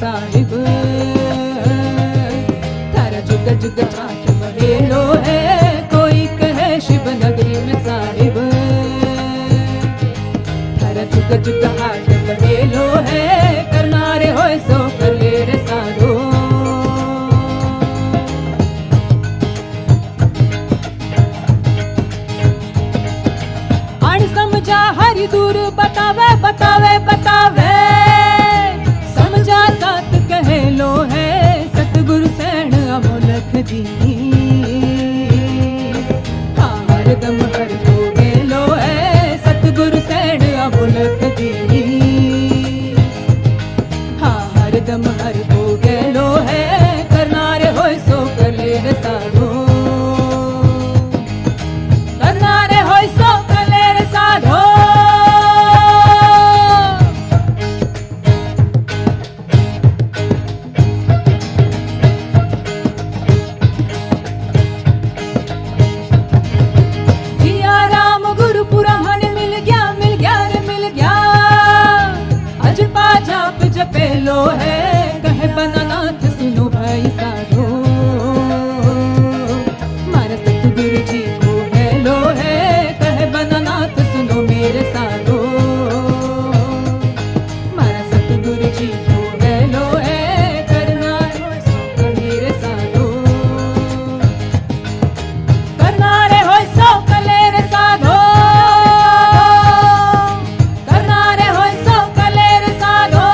साहिब थारा जुग जुग ठाठ मवेलो है कोई कहे शिव नगरी में साहिब थारा जुग जुग हाथ मवेलो है करना रे होए सो कर ले रे साधो अण समझा हरि दूर बतावे बतावे बतावे समझा सात कहे लो है सतगुरु सैन अमोलक दी हाँ हरदम हर को गेलो है सतगुरु सैन अमोलक दी हाँ हरदम हर को गेलो है करना रे होए सो कर ले रे साधो करना रे होए सो कर ले रे साधो जपेलो है कहे बनानाथ सुनो भाई साधो मारा सतगुरु जी को हेलो है कहे बनानाथ सुनो मेरे साधो मारा सतगुरु जी को हेलो है करना सो मेरे साधो करना रे हो सो कले रे साधो करना रे हो सो कले रे साधो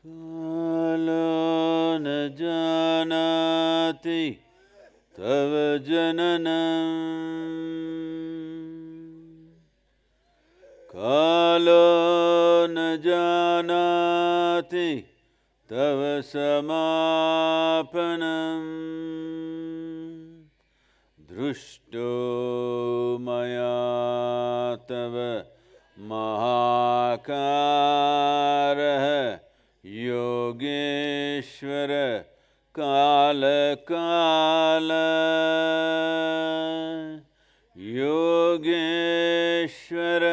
कालो न जानाति तव जननम् कालो न जानाति तव समापनम् दृष्टो मया तव महाकारः योगेश्वर काल काल योगेश्वर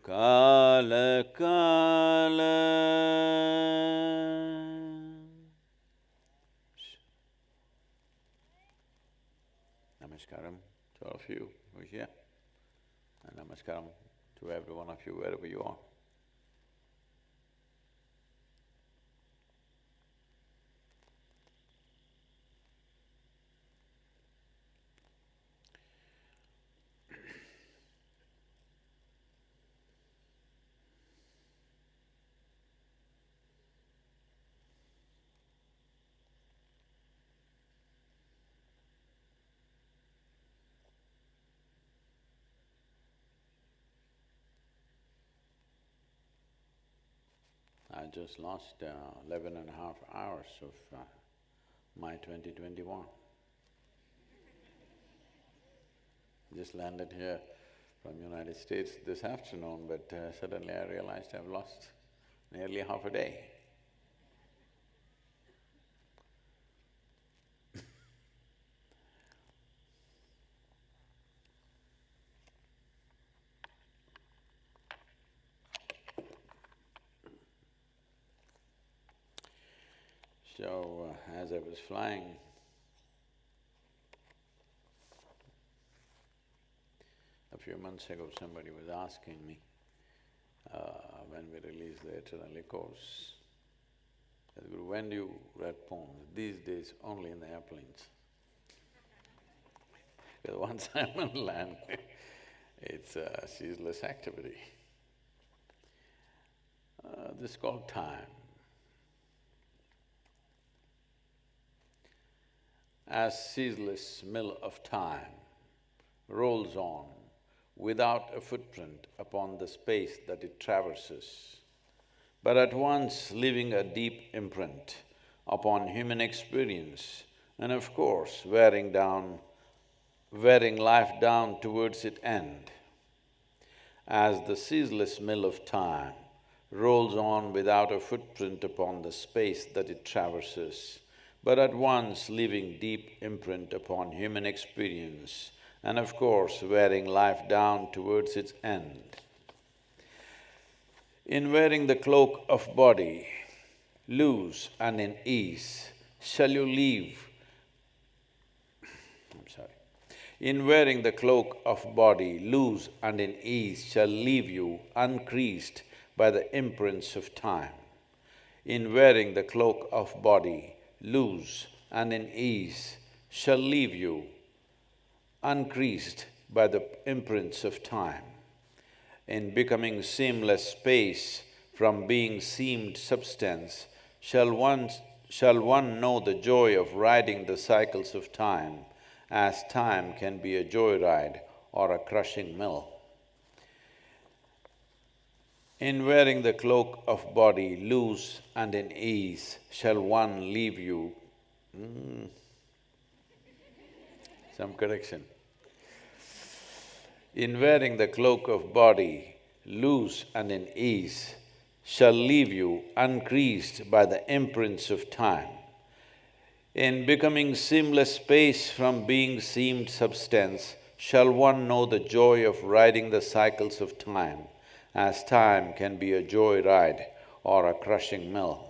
काल काल Namaskaram to all of you who are here, and namaskaram to every one of you wherever you are. I just lost 11 and a half hours of my 2021. Just landed here from United States this afternoon, but suddenly I realized I've lost nearly half a day. So, as I was flying, a few months ago somebody was asking me, when we released the Eternal Echoes, Sadhguru, when do you write poems? These days only in the airplanes. Because once I'm on land, it's a ceaseless activity. This is called time. As ceaseless mill of time rolls on without a footprint upon the space that it traverses, but at once leaving a deep imprint upon human experience and of course wearing life down towards its end. As the ceaseless mill of time rolls on without a footprint upon the space that it traverses, but at once leaving deep imprint upon human experience and of course wearing life down towards its end. In wearing the cloak of body, loose and in ease, shall you leave… In wearing the cloak of body, loose and in ease, shall leave you uncreased by the imprints of time. In wearing the cloak of body, loose and in ease, shall leave you uncreased by the imprints of time. In becoming seamless space from being seamed substance, shall one know the joy of riding the cycles of time, as time can be a joyride or a crushing mill. In wearing the cloak of body, loose and in ease, shall one leave you… Some correction. In wearing the cloak of body, loose and in ease, shall leave you uncreased by the imprints of time. In becoming seamless space from being seamed substance, shall one know the joy of riding the cycles of time, as time can be a joyride or a crushing mill.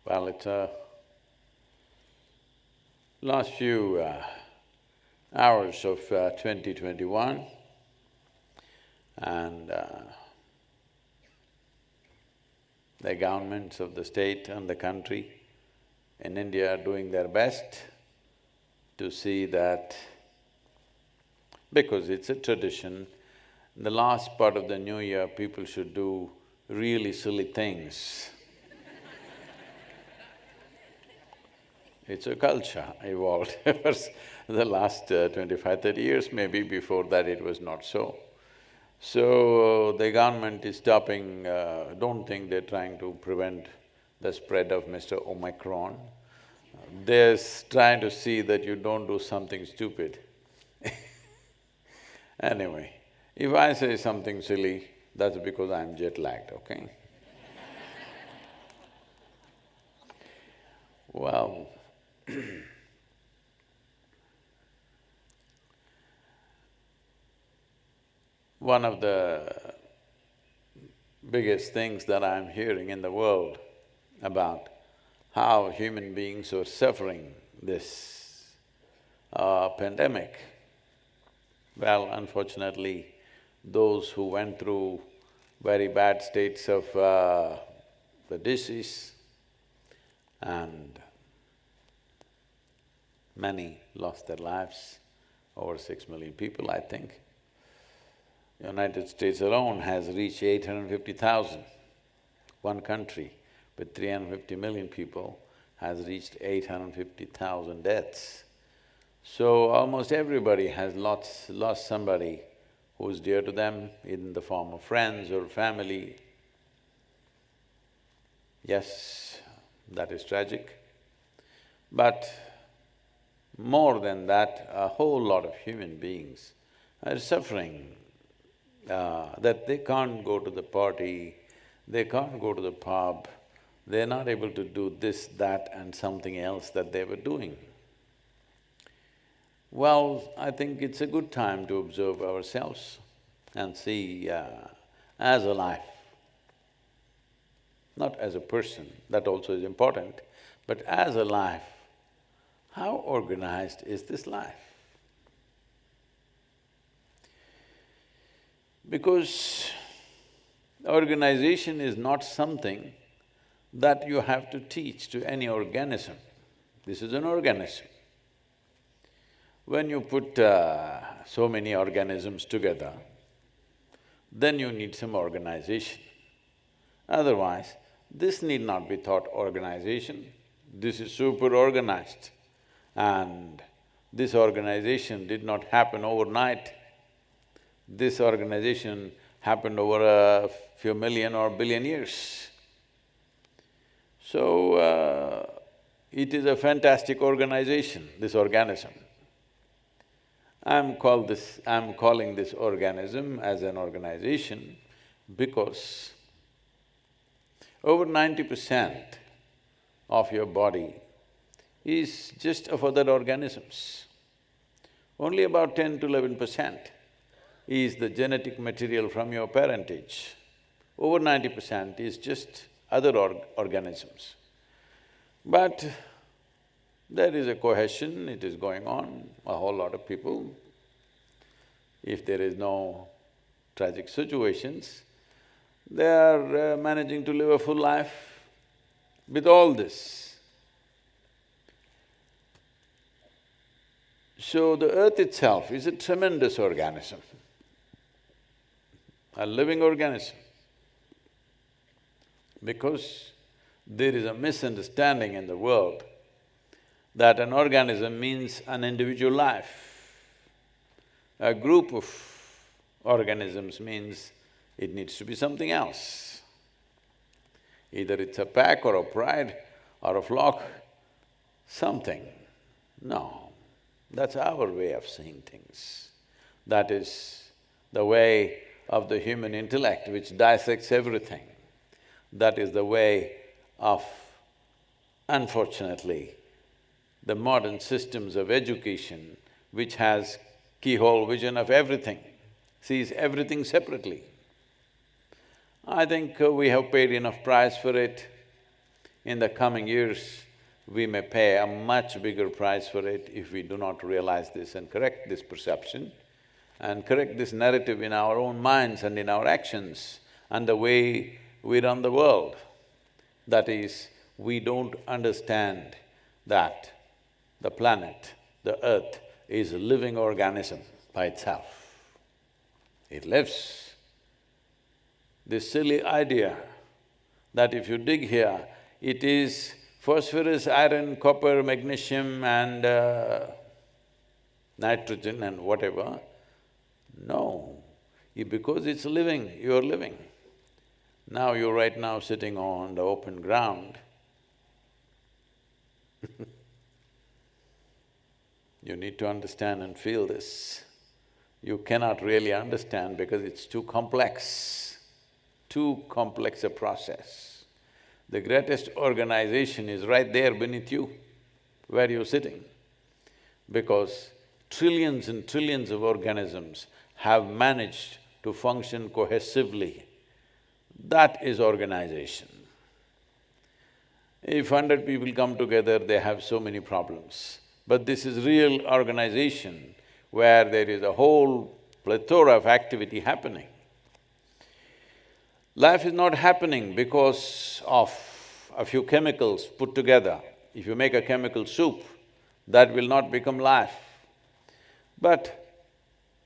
Well, it's last few hours of 2021 and the governments of the state and the country in India are doing their best to see that, because it's a tradition, in the last part of the new year, people should do really silly things. It's a culture evolved over the last 25–30 years, maybe before that it was not so. So, the government is stopping… don't think they're trying to prevent the spread of Mr. Omicron. They're trying to see that you don't do something stupid. Anyway, if I say something silly, that's because I'm jet-lagged, okay? Well, one of the biggest things that I'm hearing in the world about how human beings are suffering this pandemic, well, unfortunately, those who went through very bad states of the disease and many lost their lives, over 6 million people, I think. United States alone has reached 850,000. One country with 350 million people has reached 850,000 deaths. So almost everybody has lost somebody who's dear to them in the form of friends or family. Yes, that is tragic. But more than that, a whole lot of human beings are suffering, that they can't go to the party, they can't go to the pub, they're not able to do this, that and something else that they were doing. Well, I think it's a good time to observe ourselves and see as a life, not as a person, that also is important, but as a life, how organized is this life? Because organization is not something that you have to teach to any organism. This is an organism. When you put so many organisms together, then you need some organization. Otherwise, this need not be taught organization, this is super organized. And this organization did not happen overnight. This organization happened over a few million or billion years. So, it is a fantastic organization, this organism. I'm calling this organism as an organization because over 90% of your body is just of other organisms. Only about 10 to 11% is the genetic material from your parentage. Over 90% is just other organisms. But there is a cohesion, it is going on, a whole lot of people. If there is no tragic situations, they are managing to live a full life with all this. So the earth itself is a tremendous organism, a living organism. Because there is a misunderstanding in the world that an organism means an individual life. A group of organisms means it needs to be something else. Either it's a pack or a pride or a flock, something. No, that's our way of seeing things. That is the way of the human intellect which dissects everything. That is the way of, unfortunately, the modern systems of education which has keyhole vision of everything, sees everything separately. I think we have paid enough price for it. In the coming years, we may pay a much bigger price for it if we do not realize this and correct this perception and correct this narrative in our own minds and in our actions and the way we run the world. That is, we don't understand that the planet, the earth, is a living organism by itself. It lives. This silly idea that if you dig here, it is phosphorus, iron, copper, magnesium and nitrogen and whatever. No, because it's living, you're living. Now you're right now sitting on the open ground. You need to understand and feel this. You cannot really understand because it's too complex a process. The greatest organization is right there beneath you, where you're sitting, because trillions and trillions of organisms have managed to function cohesively. That is organization. If 100 people come together, they have so many problems. But this is real organization where there is a whole plethora of activity happening. Life is not happening because of a few chemicals put together. If you make a chemical soup, that will not become life. But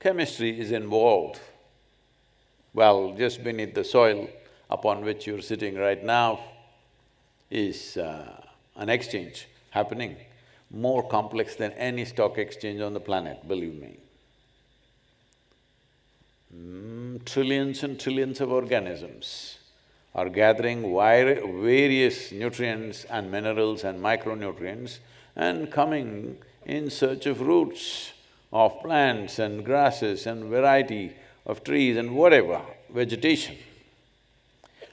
chemistry is involved. Well, just beneath the soil upon which you're sitting right now is an exchange happening, more complex than any stock exchange on the planet, believe me. Trillions and trillions of organisms are gathering various nutrients and minerals and micronutrients and coming in search of roots of plants and grasses and variety of trees and whatever, vegetation.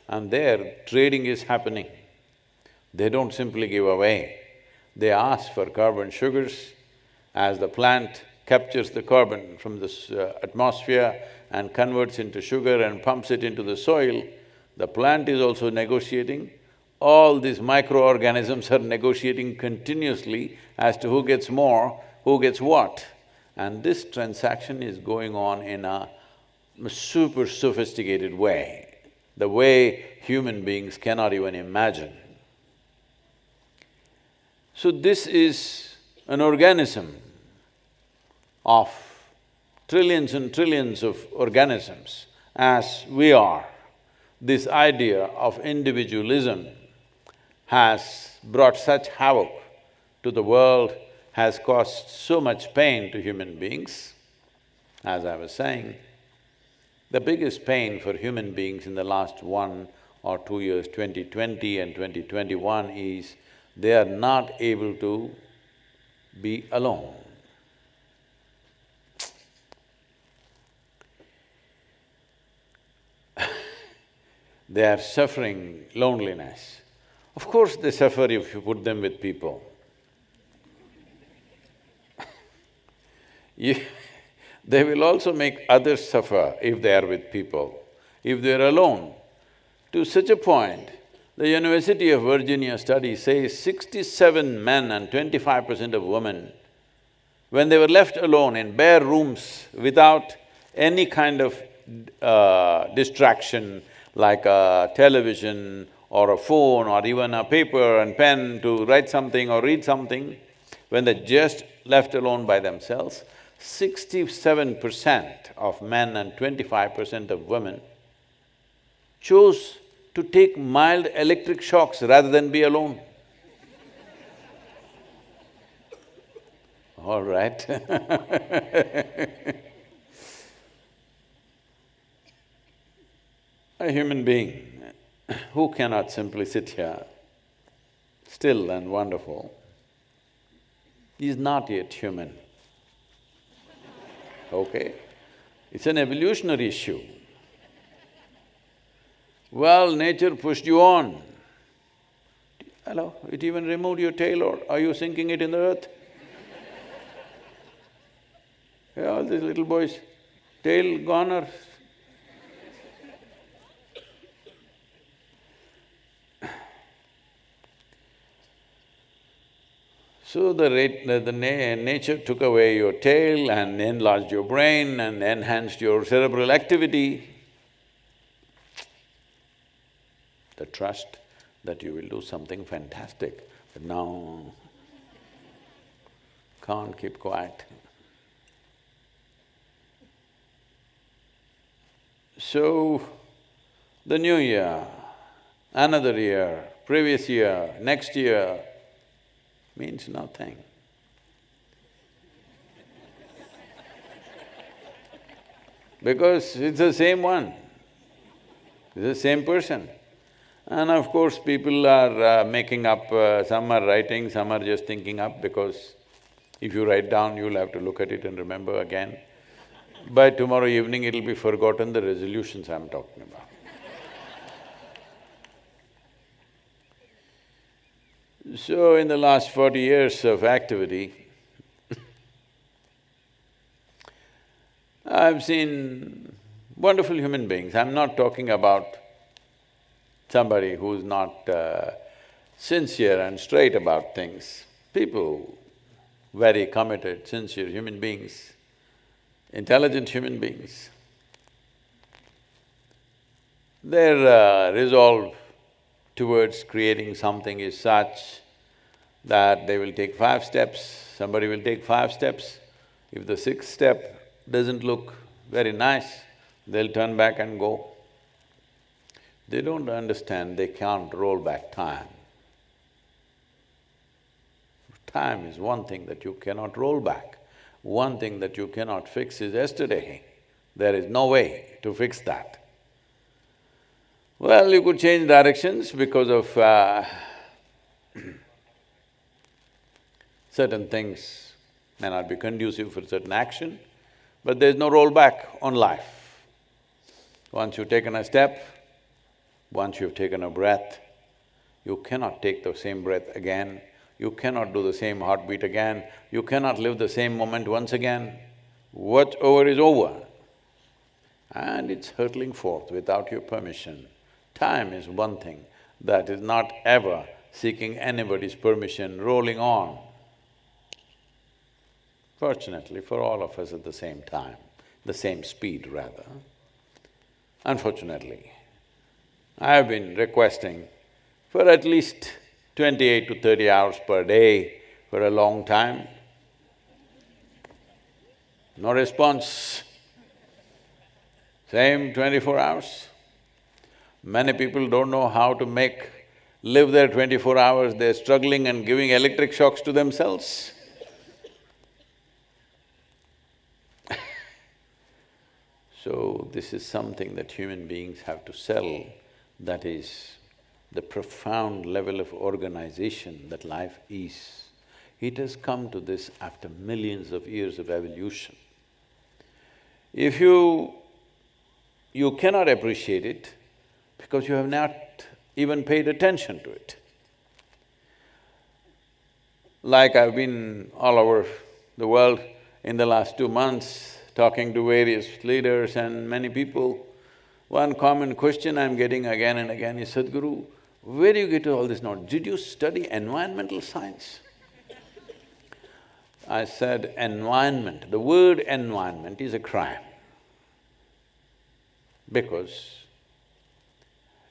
And there, trading is happening. They don't simply give away. They ask for carbon sugars. As the plant captures the carbon from the atmosphere and converts into sugar and pumps it into the soil, the plant is also negotiating. All these microorganisms are negotiating continuously as to who gets more, who gets what. And this transaction is going on in a super sophisticated way, the way human beings cannot even imagine. So this is an organism of trillions and trillions of organisms as we are. This idea of individualism has brought such havoc to the world, has caused so much pain to human beings. As I was saying, the biggest pain for human beings in the last 1 or 2 years, 2020 and 2021, is they are not able to be alone. They are suffering loneliness. Of course they suffer if you put them with people. They will also make others suffer if they are with people, if they are alone. To such a point, the University of Virginia study says 67 men and 25% of women, when they were left alone in bare rooms without any kind of distraction like a television or a phone or even a paper and pen to write something or read something, when they're just left alone by themselves, 67% of men and 25% of women chose to take mild electric shocks rather than be alone. All right A human being who cannot simply sit here, still and wonderful, is not yet human, okay? It's an evolutionary issue. Well, nature pushed you on. Hello, it even removed your tail, or are you sinking it in the earth? Yeah, all these little boys, tail gone or… So nature took away your tail and enlarged your brain and enhanced your cerebral activity. The trust that you will do something fantastic, but now can't keep quiet. So, the new year, another year, previous year, next year means nothing. Because it's the same one, it's the same person. And of course, people are making up, some are writing, some are just thinking up, because if you write down, you'll have to look at it and remember again. By tomorrow evening, it'll be forgotten the resolutions I'm talking about. So, in the last 40 years of activity, I've seen wonderful human beings. I'm not talking about somebody who's not sincere and straight about things. People, very committed, sincere human beings, intelligent human beings. Their resolve towards creating something is such that they will take 5 steps, somebody will take 5 steps. If the 6th step doesn't look very nice, they'll turn back and go. They don't understand they can't roll back time. Time is one thing that you cannot roll back. One thing that you cannot fix is yesterday. There is no way to fix that. Well, you could change directions because of certain things may not be conducive for certain action, but there's no rollback on life. Once you've taken a step, once you've taken a breath, you cannot take the same breath again, you cannot do the same heartbeat again, you cannot live the same moment once again. What's over is over. And it's hurtling forth without your permission. Time is one thing that is not ever seeking anybody's permission, rolling on. Fortunately for all of us at the same time, the same speed rather. Unfortunately, I have been requesting for at least 28 to 30 hours per day for a long time. No response. Same 24 hours. Many people don't know how to live their 24 hours, they're struggling and giving electric shocks to themselves. So, this is something that human beings have to sell, that is the profound level of organization that life is. It has come to this after millions of years of evolution. If you cannot appreciate it because you have not even paid attention to it. Like I've been all over the world in the last 2 months, talking to various leaders and many people, one common question I'm getting again and again is, Sadhguru, where do you get all this knowledge? Did you study environmental science? I said, environment, the word environment is a crime. Because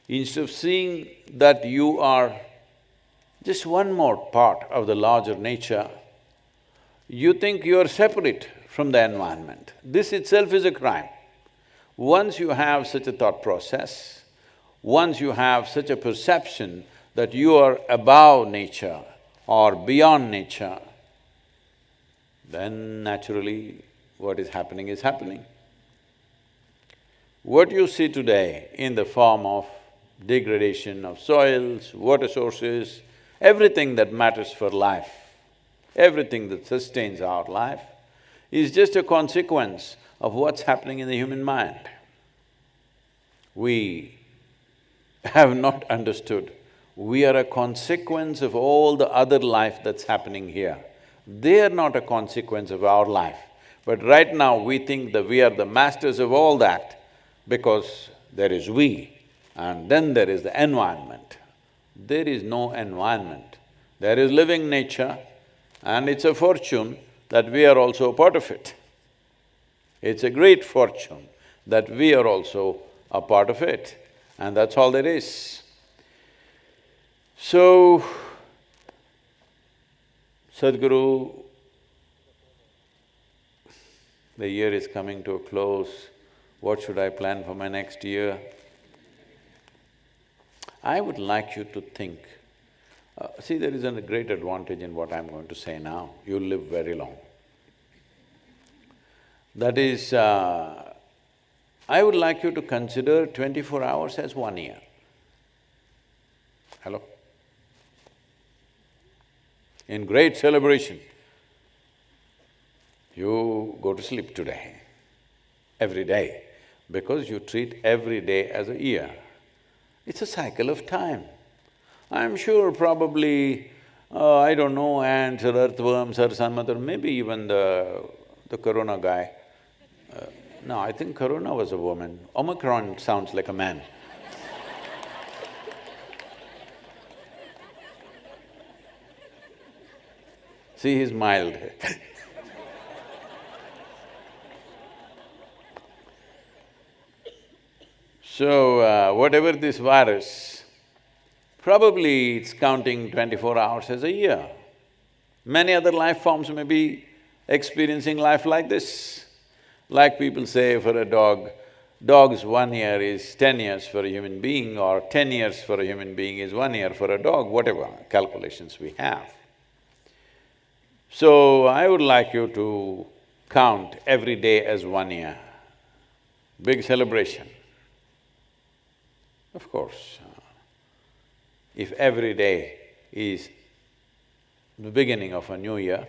instead of seeing that you are just one more part of the larger nature, you think you are separate from the environment. This itself is a crime. Once you have such a thought process, once you have such a perception that you are above nature or beyond nature, then naturally what is happening is happening. What you see today in the form of degradation of soils, water sources, everything that matters for life, everything that sustains our life, is just a consequence of what's happening in the human mind. We have not understood, we are a consequence of all the other life that's happening here. They are not a consequence of our life. But right now we think that we are the masters of all that because there is we and then there is the environment. There is no environment. There is living nature and it's a fortune that we are also a part of it. It's a great fortune that we are also a part of it, and that's all there is. So, Sadhguru, the year is coming to a close, what should I plan for my next year? I would like you to think, see, there is a great advantage in what I'm going to say now, you'll live very long. That is, I would like you to consider 24 hours as 1 year. Hello? In great celebration, you go to sleep today, every day, because you treat every day as a year. It's a cycle of time. I'm sure probably, I don't know, ants or earthworms or some other, maybe even the corona guy. No, I think corona was a woman. Omicron sounds like a man. See, he's mild. So, whatever this virus, probably it's counting 24 hours as a year. Many other life forms may be experiencing life like this. Like people say for a dog's 1 year is 10 years for a human being, or 10 years for a human being is 1 year for a dog, whatever calculations we have. So, I would like you to count every day as 1 year. Big celebration. Of course, if every day is the beginning of a new year,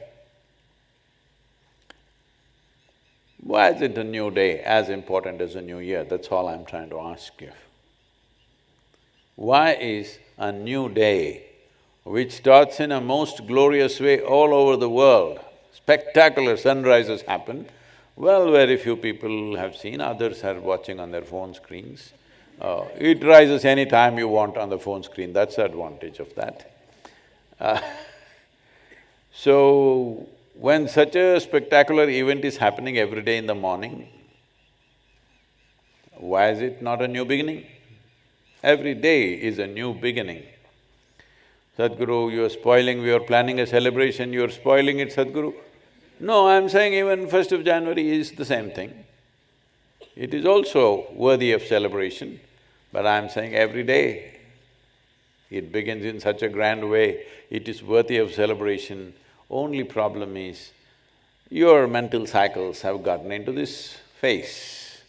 why isn't a new day as important as a new year? That's all I'm trying to ask you. Why is a new day, which starts in a most glorious way all over the world, spectacular sunrises happen, well, very few people have seen, others are watching on their phone screens. It rises any time you want on the phone screen, that's the advantage of that. So, when such a spectacular event is happening every day in the morning, why is it not a new beginning? Every day is a new beginning. Sadhguru, you're spoiling, we are planning a celebration, you're spoiling it, Sadhguru. No, I'm saying even 1st of January is the same thing. It is also worthy of celebration, but I'm saying every day it begins in such a grand way, it is worthy of celebration. Only problem is, your mental cycles have gotten into this phase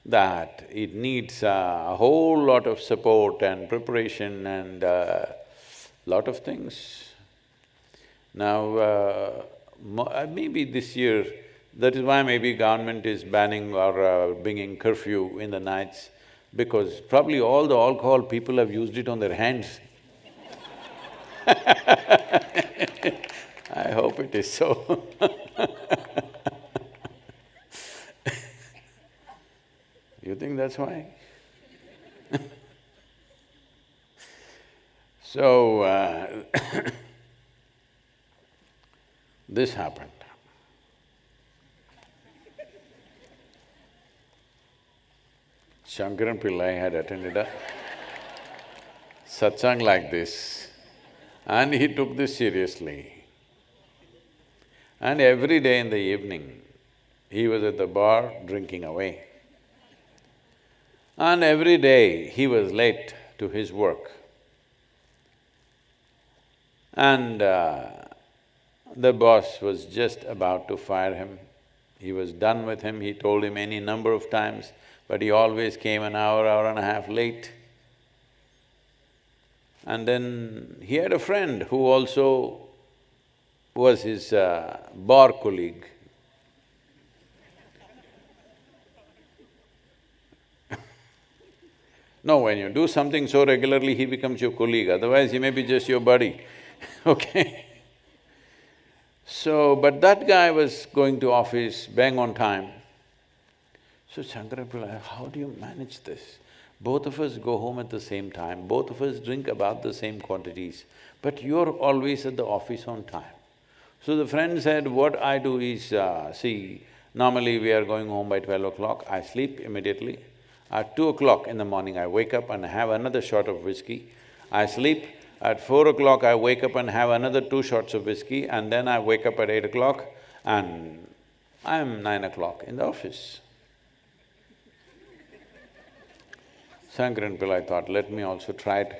that it needs a whole lot of support and preparation and lot of things. Now, maybe this year, that is why maybe government is banning or bringing curfew in the nights, because probably all the alcohol people have used it on their hands. I hope it is so. You think that's why? So, this happened. Shankaran Pillai had attended a satsang like this, and he took this seriously. And every day in the evening, he was at the bar drinking away. And every day he was late to his work. And the boss was just about to fire him. He was done with him, he told him any number of times, but he always came an hour, hour and a half late. And then he had a friend who also was his bar colleague. No, when you do something so regularly, he becomes your colleague, otherwise he may be just your buddy, okay? So, but that guy was going to office bang on time. So Shankaran Pillai, how do you manage this? Both of us go home at the same time, both of us drink about the same quantities, but you're always at the office on time. So the friend said, what I do is, see, normally we are going home by 12 o'clock, I sleep immediately. At 2 o'clock in the morning, I wake up and have another shot of whiskey. I sleep. At 4 o'clock, I wake up and have another 2 shots of whiskey, and then I wake up at 8 o'clock and I'm 9 o'clock in the office. Shankaran Pillai thought, let me also try it.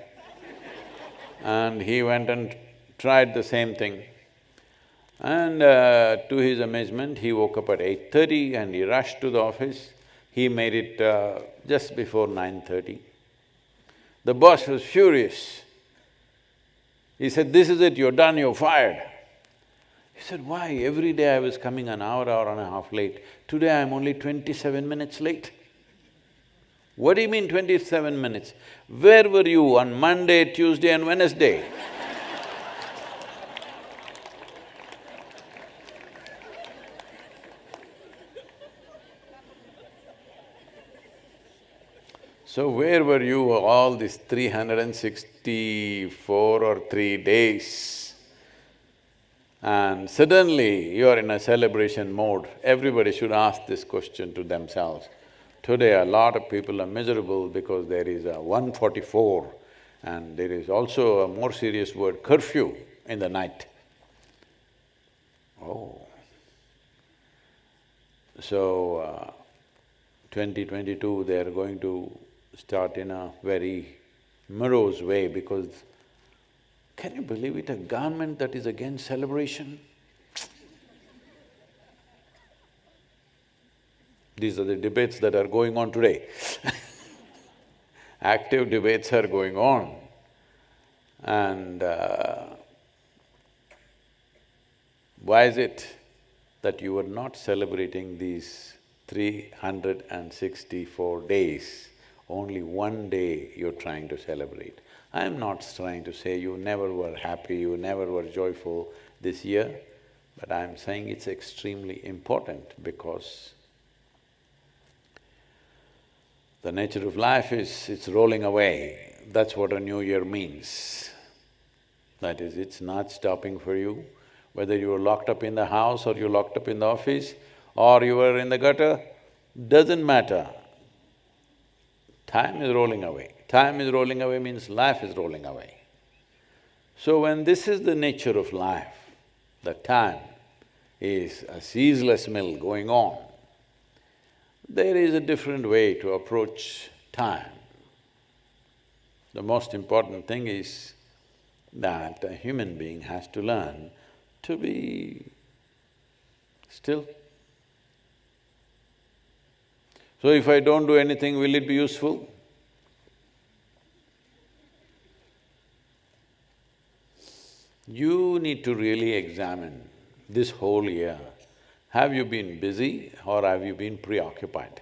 And he went and tried the same thing. And to his amazement, he woke up at 8:30 and he rushed to the office. He made it just before 9:30. The boss was furious. He said, this is it, you're done, you're fired. He said, why? Every day I was coming an hour, hour and a half late. Today I'm only 27 minutes late. What do you mean 27 minutes? Where were you on Monday, Tuesday and Wednesday? So where were you all these 364 or 3 days? And suddenly you are in a celebration mode. Everybody should ask this question to themselves. Today a lot of people are miserable because there is a 144 and there is also a more serious word, curfew in the night. Oh. So, 2022 they are going to start in a very morose way because Can you believe it, a government that is against celebration? These are the debates that are going on today. Active debates are going on. And why is it that you are not celebrating these 364 days? Only one day you're trying to celebrate. I'm not trying to say you never were happy, you never were joyful this year, but I'm saying it's extremely important because the nature of life is, it's rolling away. That's what a new year means. That is, it's not stopping for you. Whether you were locked up in the house or you're locked up in the office or you were in the gutter, doesn't matter. Time is rolling away. Time is rolling away means life is rolling away. So when this is the nature of life, the time is a ceaseless mill going on, there is a different way to approach time. The most important thing is that a human being has to learn to be still. So if I don't do anything, will it be useful? You need to really examine this whole year. Have you been busy or have you been preoccupied?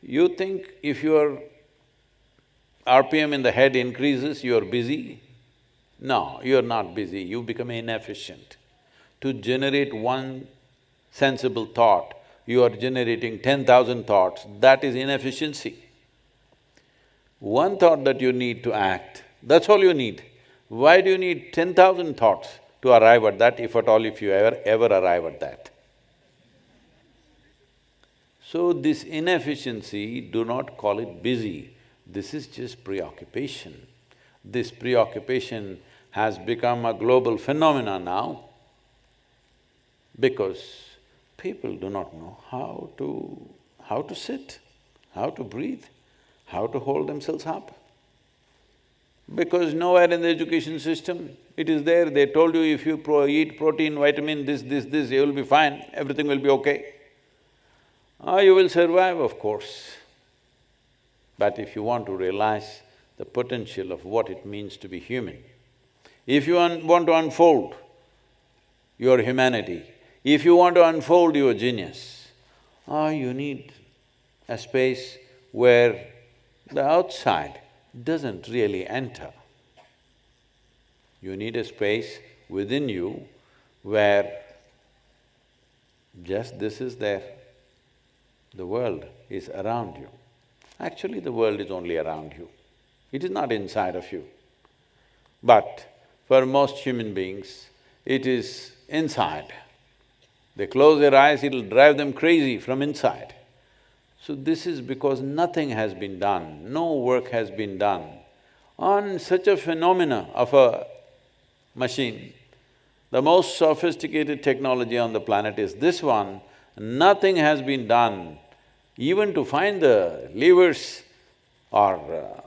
You think if your RPM in the head increases, you're busy? No, you're not busy, you become inefficient. To generate one sensible thought, you are generating 10,000 thoughts, that is inefficiency. One thought that you need to act, that's all you need. Why do you need 10,000 thoughts to arrive at that, if at all, if you ever arrive at that? So this inefficiency, do not call it busy, this is just preoccupation. This preoccupation has become a global phenomenon now because people do not know how to sit, how to breathe, how to hold themselves up. Because nowhere in the education system it is there, they told you if you eat protein, vitamin, this, you will be fine, everything will be okay. You will survive, of course. But if you want to realize the potential of what it means to be human, if you want to unfold your humanity, if you want to unfold your genius, you need a space where the outside doesn't really enter. You need a space within you where just this is there, the world is around you. Actually, the world is only around you, it is not inside of you. But for most human beings, it is inside. They close their eyes, it'll drive them crazy from inside. So this is because nothing has been done, no work has been done on such a phenomena of a machine. The most sophisticated technology on the planet is this one, nothing has been done even to find the levers or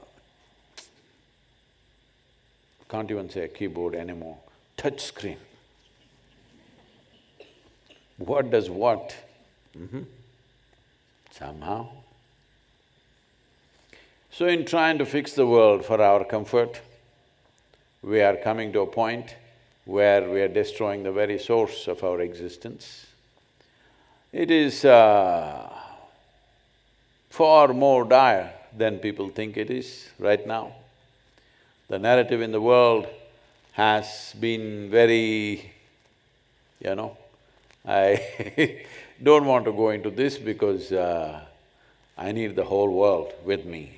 can't even say a keyboard anymore, touch screen. What does what? Somehow. So in trying to fix the world for our comfort, we are coming to a point where we are destroying the very source of our existence. It is far more dire than people think it is right now. The narrative in the world has been very, I don't want to go into this because I need the whole world with me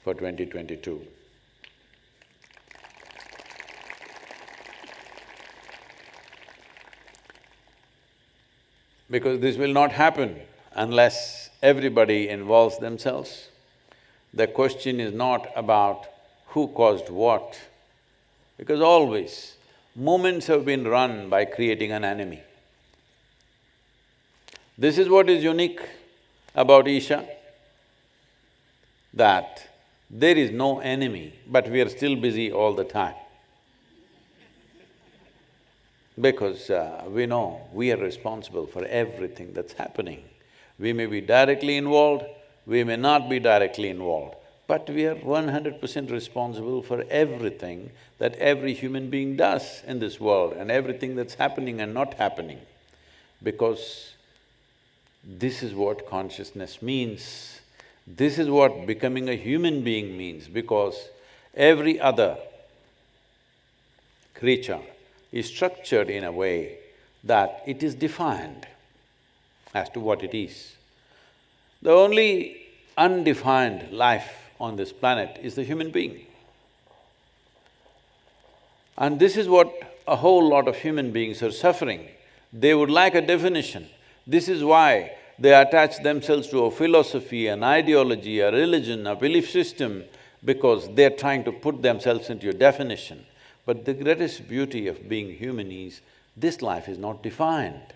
for 2022. Because this will not happen unless everybody involves themselves. The question is not about who caused what, because always movements have been run by creating an enemy. This is what is unique about Isha, that There is no enemy, but we are still busy all the time. Because we know we are responsible for everything that's happening. We may be directly involved, we may not be directly involved, but we are 100% responsible for everything that every human being does in this world and everything that's happening and not happening. Because this is what consciousness means. This is what becoming a human being means, because every other creature is structured in a way that it is defined as to what it is. The only undefined life on this planet is the human being. And this is what a whole lot of human beings are suffering. They would like a definition. This is why they attach themselves to a philosophy, an ideology, a religion, a belief system, because they're trying to put themselves into a definition. But the greatest beauty of being human is, this life is not defined.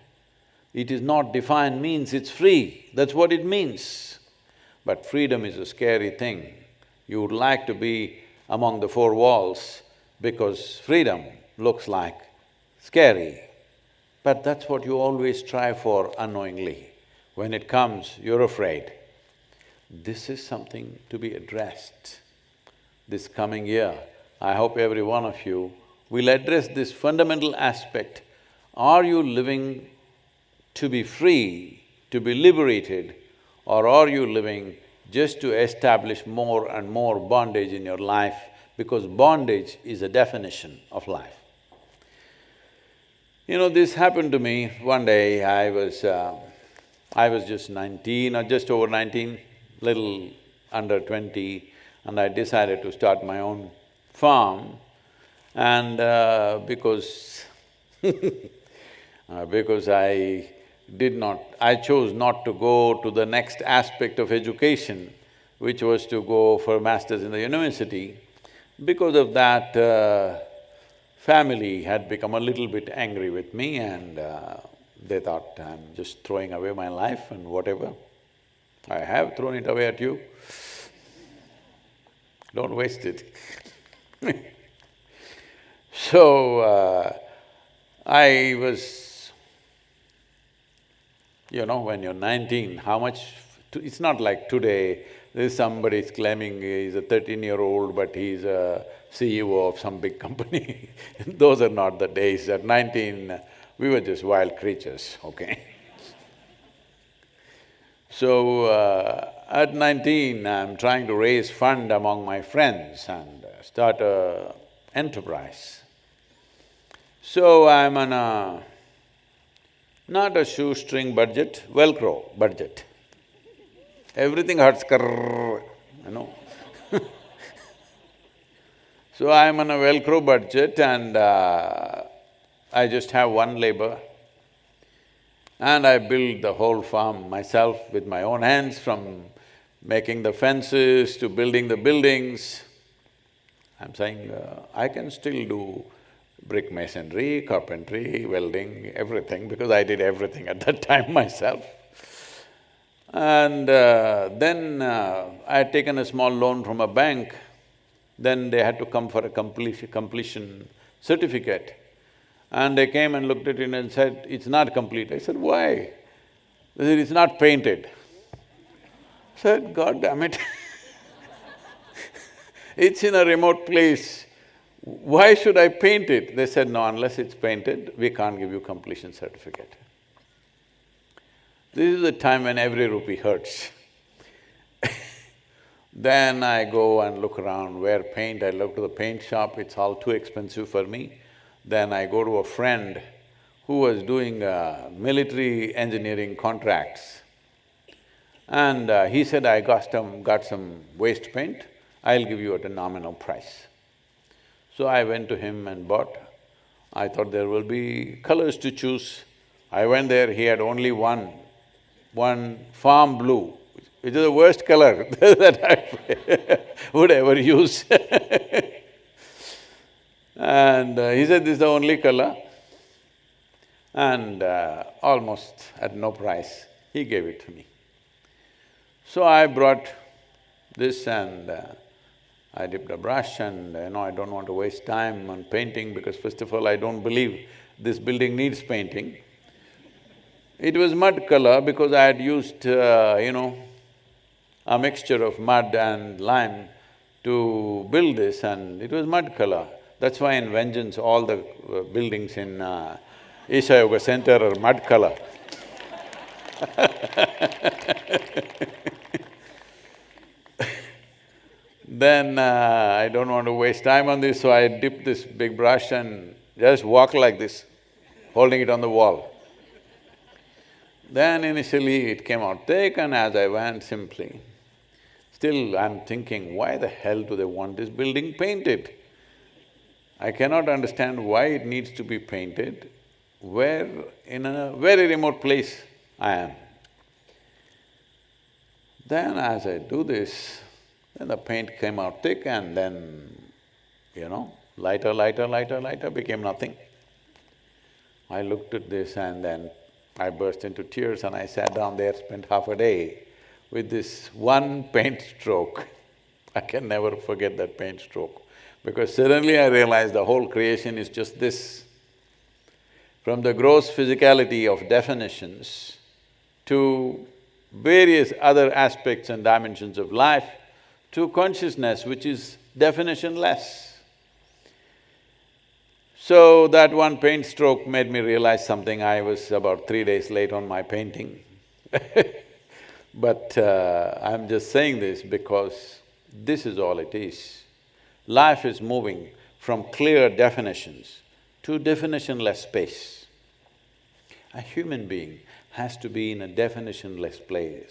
It is not defined means it's free, that's what it means. But freedom is a scary thing. You would like to be among the four walls because freedom looks like scary. But that's what you always strive for unknowingly. When it comes, you're afraid. This is something to be addressed. This coming year, I hope every one of you will address this fundamental aspect. Are you living to be free, to be liberated, or are you living just to establish more and more bondage in your life? Because bondage is a definition of life. You know, this happened to me one day. I was just 19 or just over 19, little under 20, and I decided to start my own farm. And because I chose not to go to the next aspect of education, which was to go for masters in the university. Because of that, family had become a little bit angry with me, and they thought I'm just throwing away my life and whatever. I have thrown it away at you. Don't waste it. So, I was… You know, when you're 19, how much… It's not like today, there's somebody's claiming he's a 13-year-old, but he's a CEO of some big company. Those are not the days. At 19, we were just wild creatures, okay? So, at 19, I'm trying to raise fund among my friends and start a enterprise. So, I'm on a… not a shoestring budget, Velcro budget. Everything hurts, you know. So I'm on a Velcro budget, and I just have one labor, and I build the whole farm myself with my own hands, from making the fences to building the buildings. I'm saying, I can still do brick masonry, carpentry, welding, everything, because I did everything at that time myself. And then I had taken a small loan from a bank. Then they had to come for a completion certificate. And they came and looked at it and said, it's not complete. I said, why? They said, it's not painted. I said, God damn it. It's in a remote place. Why should I paint it? They said, no, unless it's painted, we can't give you completion certificate. This is the time when every rupee hurts. Then I go and look around where paint, I look to the paint shop, it's all too expensive for me. Then I go to a friend who was doing military engineering contracts. And he said, I got some waste paint, I'll give you at a nominal price. So I went to him and bought. I thought there will be colors to choose. I went there, he had only one farm blue, which is the worst color that I would ever use. And he said, this is the only color. And almost at no price, he gave it to me. So I brought this, and I dipped a brush and I don't want to waste time on painting because first of all, I don't believe this building needs painting. It was mud color because I had used, a mixture of mud and lime to build this, and it was mud color. That's why in Vengeance, all the buildings in Isha Yoga Center are mud color. Then I don't want to waste time on this, so I dipped this big brush and just walk like this, holding it on the wall. Then initially it came out thick, and as I went simply, still I'm thinking, why the hell do they want this building painted? I cannot understand why it needs to be painted, where in a very remote place I am. Then as I do this, then the paint came out thick and then, lighter, lighter, lighter, lighter, became nothing. I looked at this and then I burst into tears and I sat down there, spent half a day with this one paint stroke. I can never forget that paint stroke, because suddenly I realized the whole creation is just this. From the gross physicality of definitions to various other aspects and dimensions of life, to consciousness which is definitionless. So that one paint stroke made me realize something. I was about 3 days late on my painting but I'm just saying this because this is all it is. Life is moving from clear definitions to definitionless space. A human being has to be in a definitionless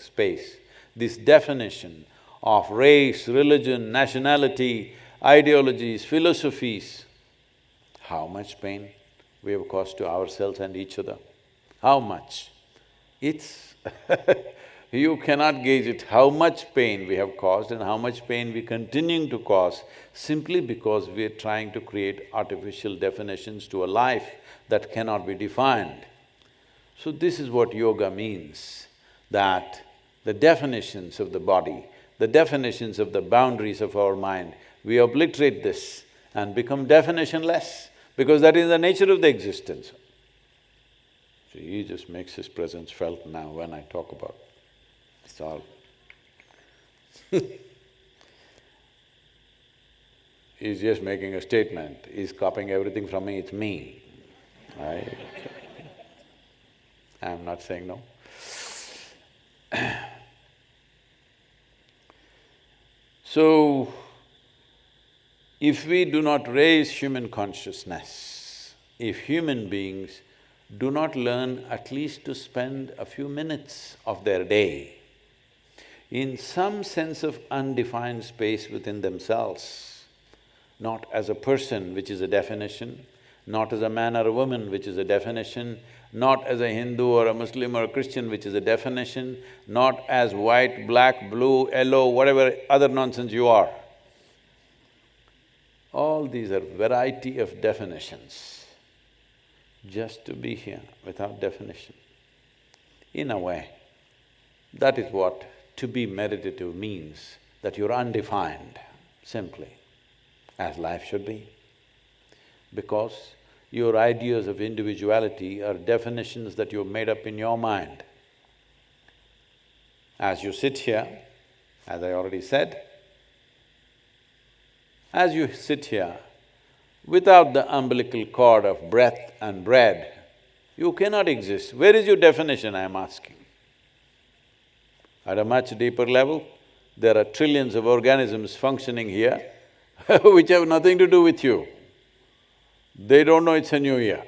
space. This definition of race, religion, nationality, ideologies, philosophies, how much pain we have caused to ourselves and each other, how much. It's you cannot gauge it, how much pain we have caused and how much pain we're continuing to cause simply because we're trying to create artificial definitions to a life that cannot be defined. So this is what yoga means, that the definitions of the body, the definitions of the boundaries of our mind, we obliterate this and become definitionless, because that is the nature of the existence. So he just makes his presence felt now when I talk about it. It's all he's just making a statement, he's copying everything from me, it's me. I'm not saying no. So, if we do not raise human consciousness, if human beings do not learn at least to spend a few minutes of their day in some sense of undefined space within themselves, not as a person, which is a definition, not as a man or a woman, which is a definition, not as a Hindu or a Muslim or a Christian, which is a definition, not as white, black, blue, yellow, whatever other nonsense you are. All these are variety of definitions. Just to be here without definition. In a way, that is what to be meditative means, that you're undefined, simply, as life should be. Because your ideas of individuality are definitions that you've made up in your mind. As you sit here, as I already said, as you sit here, without the umbilical cord of breath and bread, you cannot exist. Where is your definition, I'm asking? At a much deeper level, there are trillions of organisms functioning here which have nothing to do with you. They don't know it's a new year.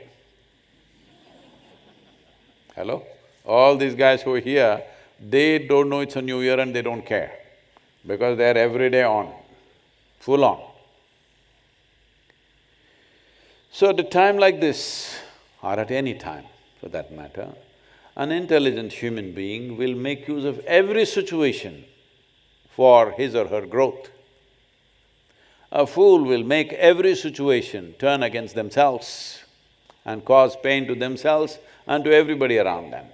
Hello? All these guys who are here, they don't know it's a new year and they don't care, because they're every day on, full on. So at a time like this, or at any time for that matter, an intelligent human being will make use of every situation for his or her growth. A fool will make every situation turn against themselves and cause pain to themselves and to everybody around them.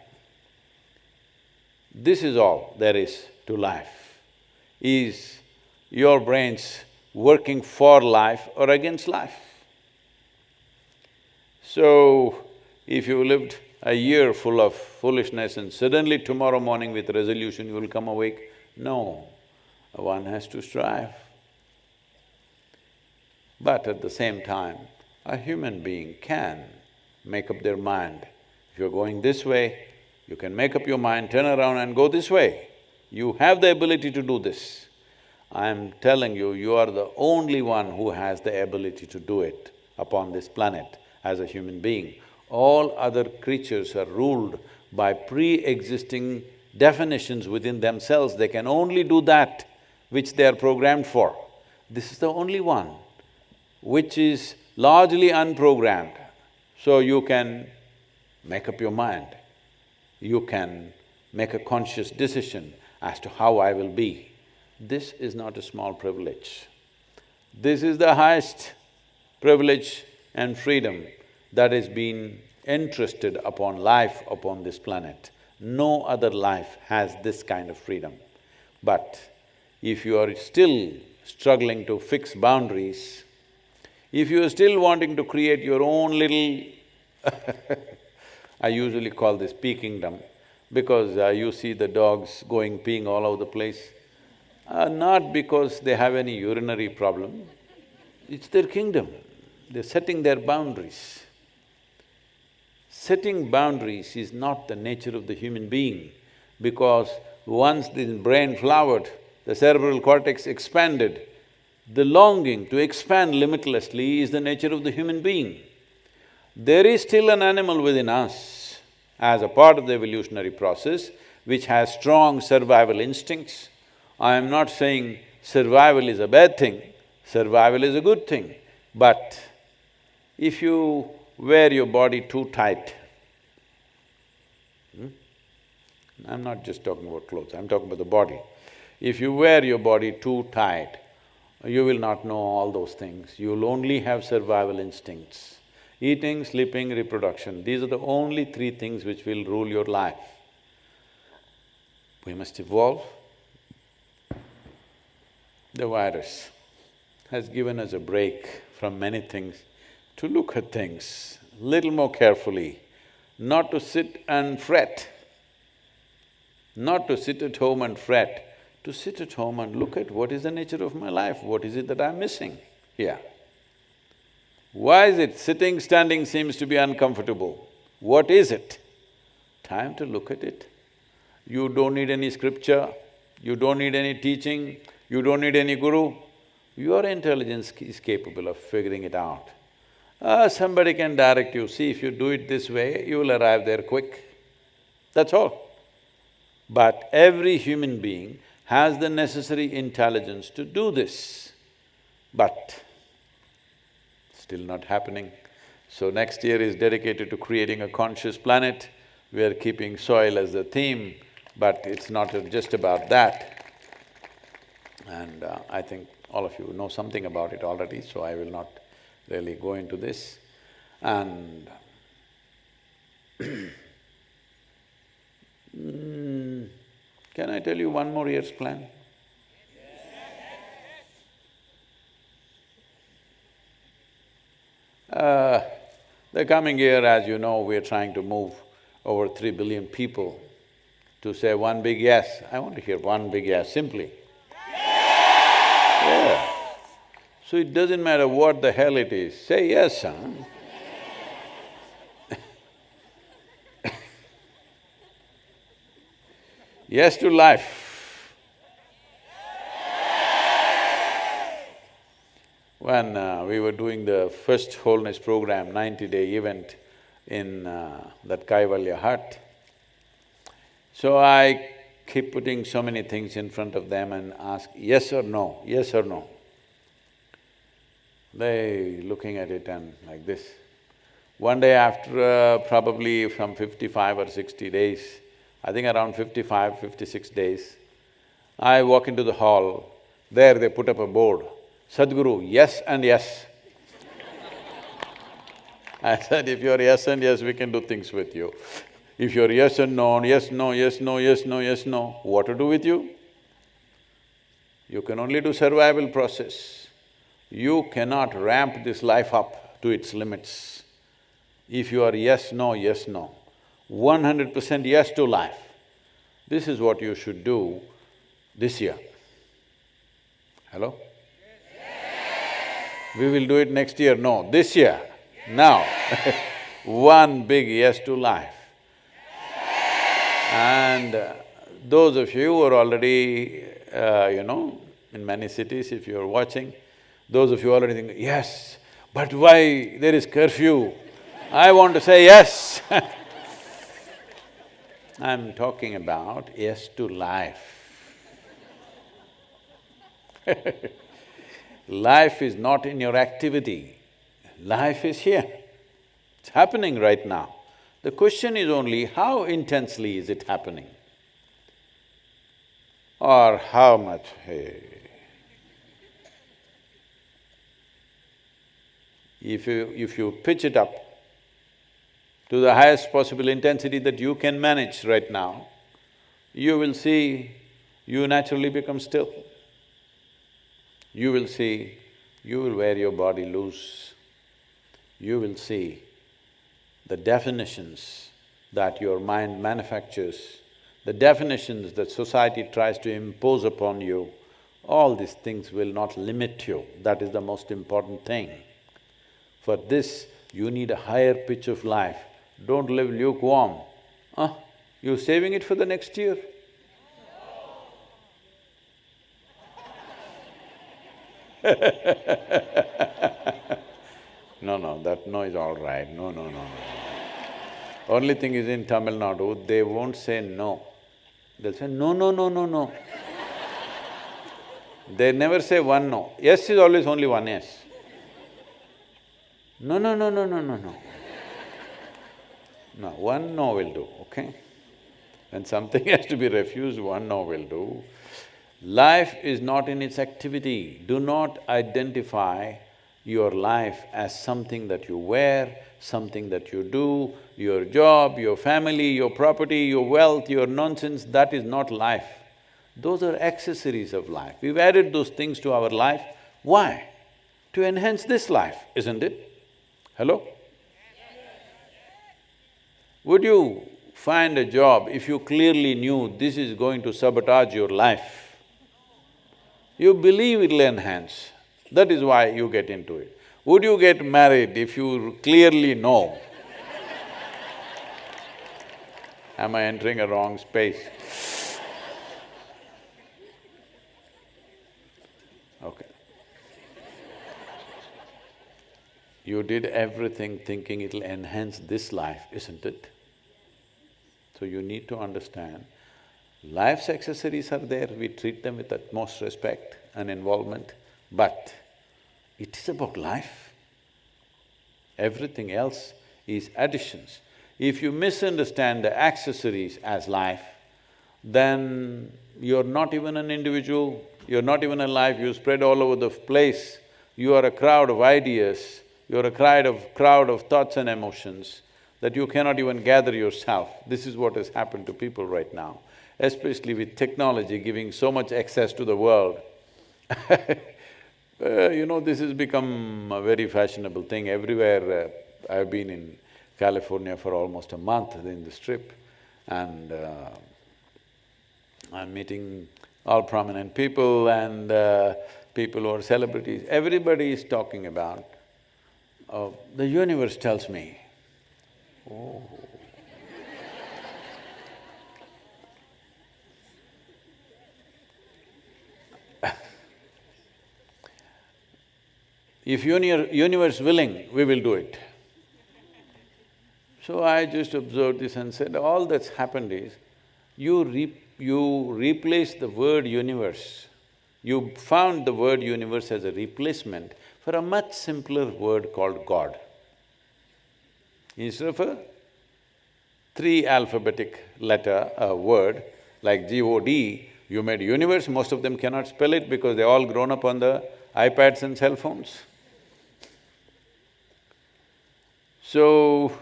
This is all there is to life, is your brains working for life or against life. So, if you lived a year full of foolishness and suddenly tomorrow morning with resolution you will come awake, no, one has to strive. But at the same time, a human being can make up their mind. If you're going this way, you can make up your mind, turn around and go this way. You have the ability to do this. I'm telling you, you are the only one who has the ability to do it upon this planet as a human being. All other creatures are ruled by pre-existing definitions within themselves. They can only do that which they are programmed for. This is the only one which is largely unprogrammed. So you can make up your mind. You can make a conscious decision as to how I will be. This is not a small privilege. This is the highest privilege and freedom that has been entrusted upon life upon this planet. No other life has this kind of freedom. But if you are still struggling to fix boundaries, if you are still wanting to create your own little I usually call this pea kingdom, because you see the dogs going peeing all over the place, not because they have any urinary problem, it's their kingdom. They're setting their boundaries. Setting boundaries is not the nature of the human being, because once the brain flowered, the cerebral cortex expanded, the longing to expand limitlessly is the nature of the human being. There is still an animal within us as a part of the evolutionary process which has strong survival instincts. I am not saying survival is a bad thing, survival is a good thing, but if you wear your body too tight, I'm not just talking about clothes, I'm talking about the body. If you wear your body too tight, you will not know all those things, you'll only have survival instincts. Eating, sleeping, reproduction, these are the only three things which will rule your life. We must evolve. The virus has given us a break from many things to look at things little more carefully, not to sit and fret, not to sit at home and fret, to sit at home and look at what is the nature of my life, what is it that I'm missing here. Why is it sitting, standing seems to be uncomfortable? What is it? Time to look at it. You don't need any scripture, you don't need any teaching, you don't need any guru. Your intelligence is capable of figuring it out. Somebody can direct you, see if you do it this way, you will arrive there quick. That's all. But every human being has the necessary intelligence to do this, but still not happening. So next year is dedicated to creating a conscious planet. We are keeping soil as the theme, but it's not just about that. And I think all of you know something about it already, so I will not really go into this. And can I tell you one more year's plan? The coming year, as you know, we are trying to move over 3 billion people to say one big yes. I want to hear one big yes, simply. Yeah. So it doesn't matter what the hell it is, say yes, huh? Yes to life. When we were doing the first wholeness program, 90-day event in that Kaivalya hut, so I keep putting so many things in front of them and ask, yes or no, yes or no. They looking at it and like this. One day after probably some 55 or 60 days, I think around 55, 56 days, I walk into the hall, there they put up a board, Sadhguru, yes and yes. I said, if you're yes and yes, we can do things with you. If you're yes and no, yes, no, yes, no, yes, no, yes, no, what to do with you? You can only do survival process. You cannot ramp this life up to its limits. If you are yes, no, 100% yes to life, this is what you should do this year. Hello? We will do it next year, no, this year, now. One big yes to life. And those of you who are already, in many cities, if you're watching, those of you already think, yes, but why there is curfew? I want to say yes. I'm talking about yes to life. Life is not in your activity, life is here. It's happening right now. The question is only how intensely is it happening? Or how much, hey. If you pitch it up to the highest possible intensity that you can manage right now, you will see you naturally become still. You will see, you will wear your body loose. You will see the definitions that your mind manufactures, the definitions that society tries to impose upon you, all these things will not limit you. That is the most important thing. For this, you need a higher pitch of life. Don't live lukewarm. You're saving it for the next year. No, that no is all right, no. Only thing is in Tamil Nadu, they won't say no. They'll say no. They never say one no. Yes is always only one yes. No. No, one no will do, okay? When something has to be refused, one no will do. Life is not in its activity. Do not identify your life as something that you wear, something that you do, your job, your family, your property, your wealth, your nonsense, that is not life. Those are accessories of life. We've added those things to our life. Why? To enhance this life, isn't it? Hello? Would you find a job if you clearly knew this is going to sabotage your life? You believe it'll enhance, that is why you get into it. Would you get married if you clearly know? Am I entering a wrong space? Okay. You did everything thinking it'll enhance this life, isn't it? So you need to understand, life's accessories are there, we treat them with utmost respect and involvement, but it is about life. Everything else is additions. If you misunderstand the accessories as life, then you're not even an individual, you're not even alive, you spread all over the place. You are a crowd of ideas, you're a crowd of thoughts and emotions that you cannot even gather yourself. This is what has happened to people right now, especially with technology giving so much access to the world. This has become a very fashionable thing everywhere. I've been in California for almost a month in this trip, and I'm meeting all prominent people and people who are celebrities. Everybody is talking about, the universe tells me, oh. If universe willing, we will do it. So I just observed this and said, all that's happened is, you replace the word universe. You found the word universe as a replacement for a much simpler word called God. Instead of a three alphabetic letter, word like G-O-D, you made universe. Most of them cannot spell it because they're all grown up on the iPads and cell phones. So,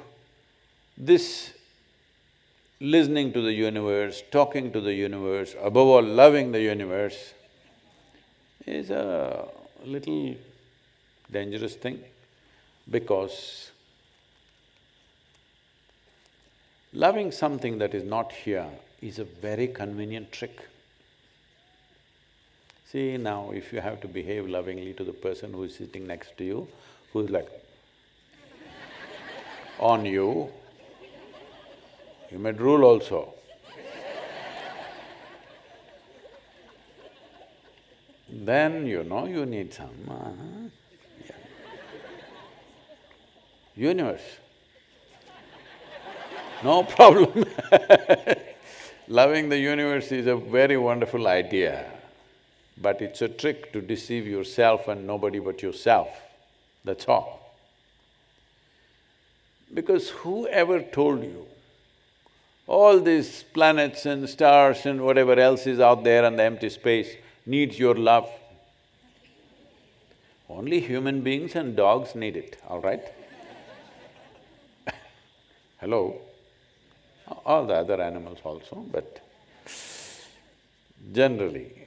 this listening to the universe, talking to the universe, above all loving the universe, is a little dangerous thing, because loving something that is not here is a very convenient trick. See, now if you have to behave lovingly to the person who is sitting next to you, who is like on you, you may drool also. Then you know you need some yeah. Universe. No problem. Loving the universe is a very wonderful idea, but it's a trick to deceive yourself and nobody but yourself, that's all. Because whoever told you all these planets and stars and whatever else is out there and the empty space needs your love? Only human beings and dogs need it, all right? Hello? All the other animals also, but generally,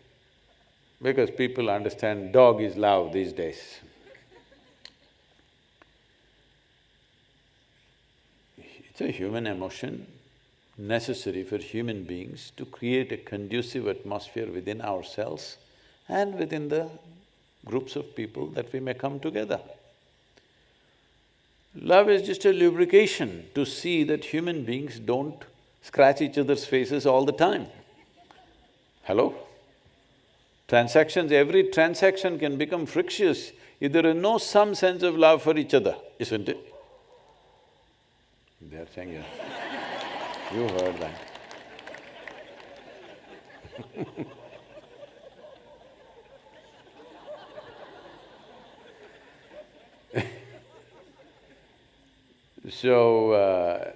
because people understand dog is love these days. It's a human emotion necessary for human beings to create a conducive atmosphere within ourselves and within the groups of people that we may come together. Love is just a lubrication to see that human beings don't scratch each other's faces all the time. Hello? Transactions, every transaction can become frictious if there is no some sense of love for each other, isn't it? They're saying yes. You heard that. So,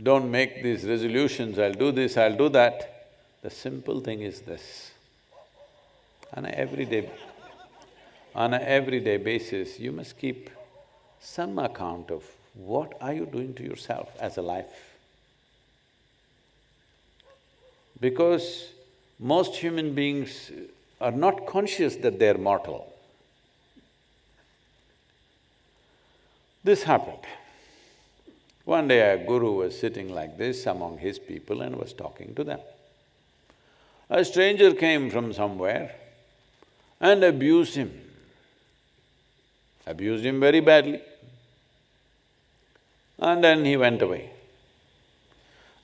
don't make these resolutions, I'll do this, I'll do that. The simple thing is this, on an everyday basis, you must keep some account of what are you doing to yourself as a life. Because most human beings are not conscious that they're mortal. This happened. One day a guru was sitting like this among his people and was talking to them. A stranger came from somewhere and abused him very badly. And then he went away.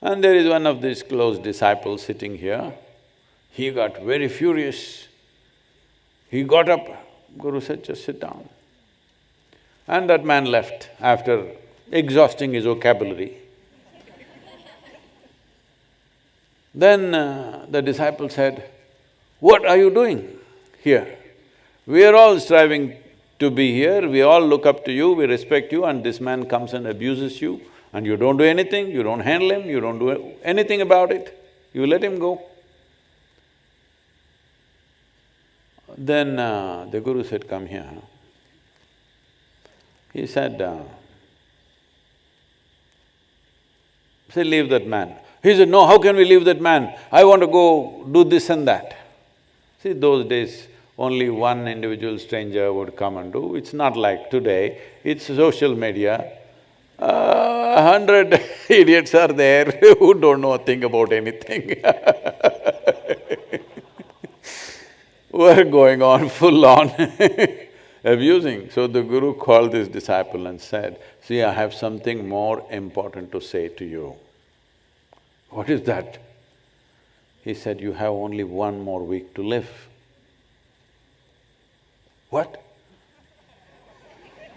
And there is one of these close disciples sitting here. He got very furious. He got up, Guru said, just sit down. And that man left after exhausting his vocabulary. Then the disciple said, "What are you doing here? We are all striving to be here, we all look up to you, we respect you, and this man comes and abuses you, and you don't do anything, you don't handle him, you don't do anything about it, you let him go." Then the Guru said, "Come here." He said, "Leave that man." He said, "No, how can we leave that man? I want to go do this and that." See, those days, only one individual stranger would come and do. It's not like today, it's social media. 100 idiots are there who don't know a thing about anything. We're going on full on abusing. So the Guru called this disciple and said, "See, I have something more important to say to you." "What is that?" He said, "You have only one more week to live." "What?"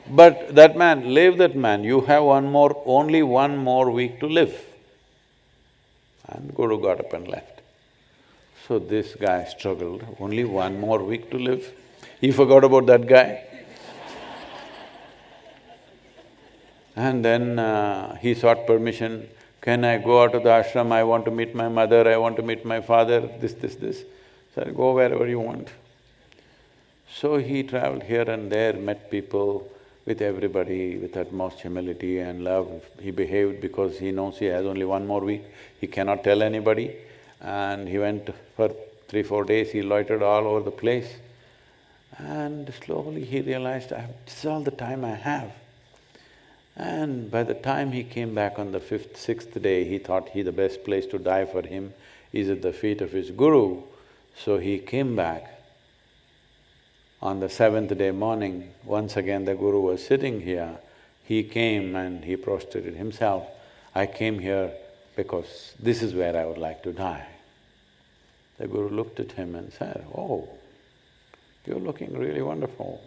"But that man, leave that man, you have only one more week to live." And Guru got up and left. So this guy struggled, only one more week to live. He forgot about that guy. And then he sought permission, "Can I go out of the ashram? I want to meet my mother, I want to meet my father, this. Said, "Go wherever you want." So he traveled here and there, met people, with everybody, with utmost humility and love. He behaved because he knows he has only one more week, he cannot tell anybody. And he went for 3-4 days, he loitered all over the place. And slowly he realized, this is all the time I have. And by the time he came back on the fifth, sixth day, he thought the best place to die for him is at the feet of his guru. So he came back. On the seventh day morning, once again the guru was sitting here. He came and he prostrated himself. I came here because this is where I would like to die. The guru looked at him and said, oh, you're looking really wonderful.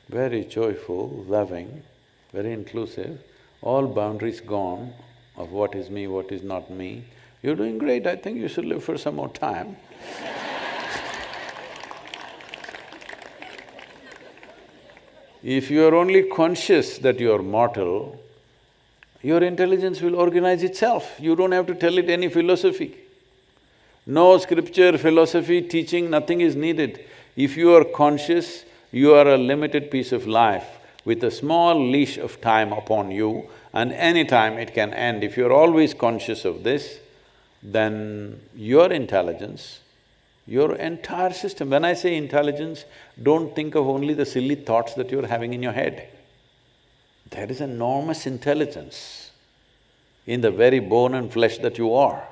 Very joyful, loving, very inclusive, all boundaries gone of what is me, what is not me. You're doing great, I think you should live for some more time. If you are only conscious that you are mortal, your intelligence will organize itself. You don't have to tell it any philosophy. No scripture, philosophy, teaching, nothing is needed. If you are conscious, you are a limited piece of life with a small leash of time upon you, and any time it can end. If you're always conscious of this, then your intelligence, your entire system… When I say intelligence, don't think of only the silly thoughts that you're having in your head. There is enormous intelligence in the very bone and flesh that you are.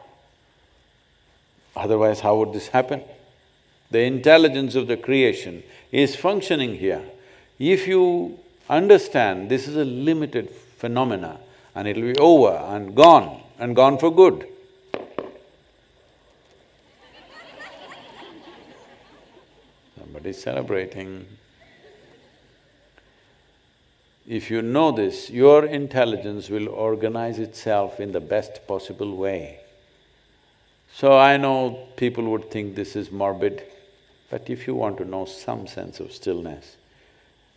Otherwise, how would this happen? The intelligence of the creation is functioning here. If you understand this is a limited phenomena and it'll be over and gone for good. Somebody's celebrating. If you know this, your intelligence will organize itself in the best possible way. So I know people would think this is morbid, but if you want to know some sense of stillness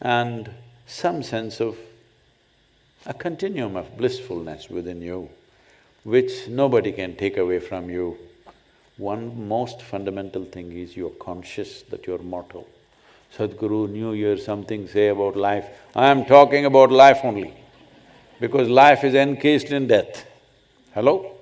and some sense of a continuum of blissfulness within you, which nobody can take away from you, one most fundamental thing is you're conscious that you're mortal. Sadhguru, New Year, something say about life, I am talking about life only, because life is encased in death. Hello?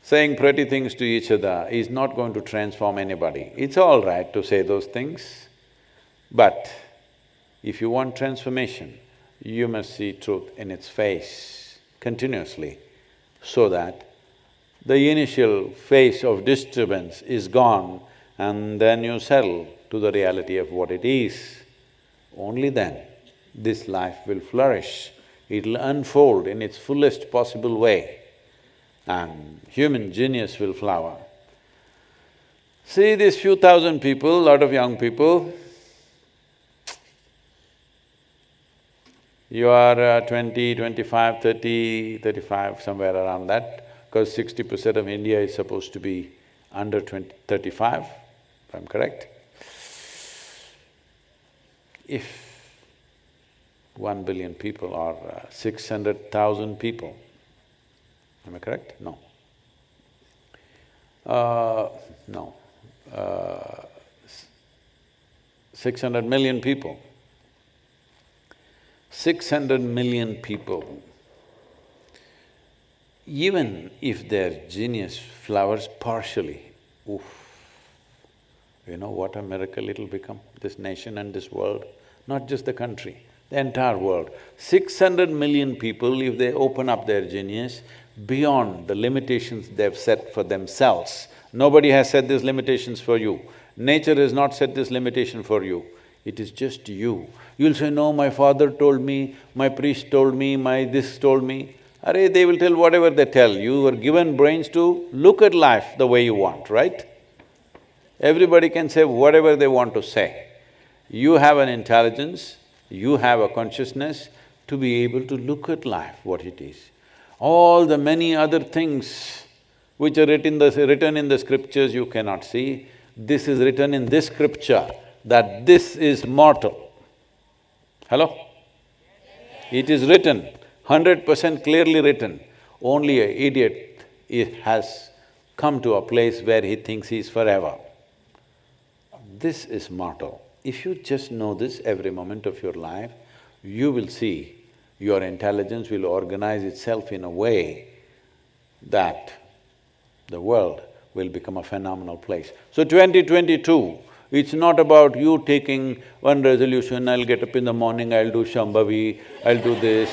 Saying pretty things to each other is not going to transform anybody. It's all right to say those things, but if you want transformation, you must see truth in its face continuously, so that the initial phase of disturbance is gone and then you settle to the reality of what it is. Only then this life will flourish, it'll unfold in its fullest possible way and human genius will flower. See these few thousand people, lot of young people, you are 20, 25, 30, 35, somewhere around that, because 60% of India is supposed to be under 35, if I'm correct. If 1 billion people or 600,000 people, am I correct? No. No. 600 million people. 600 million people, even if their genius flowers partially, oof, you know what a miracle it'll become, this nation and this world, not just the country, the entire world. 600 million people, if they open up their genius beyond the limitations they've set for themselves. Nobody has set these limitations for you. Nature has not set this limitation for you. It is just you. You'll say, no, my father told me, my priest told me, my this told me. Arey, they will tell whatever they tell. You were given brains to look at life the way you want, right? Everybody can say whatever they want to say. You have an intelligence, you have a consciousness to be able to look at life, what it is. All the many other things which are written in the scriptures you cannot see. This is written in this scripture, that this is mortal. Hello? It is written, 100% clearly written. Only an idiot has come to a place where he thinks he is forever. This is mortal. If you just know this every moment of your life, you will see your intelligence will organize itself in a way that the world will become a phenomenal place. So 2022, it's not about you taking one resolution, I'll get up in the morning, I'll do Shambhavi, I'll do this.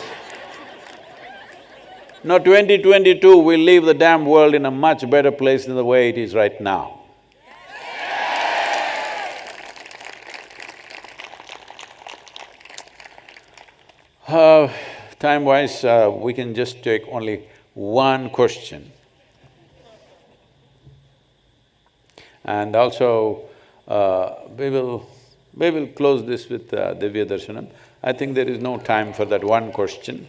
No, 2022 will leave the damn world in a much better place than the way it is right now. Time-wise, we can just take only one question. And also, we will close this with Divya Darshanam. I think there is no time for that one question.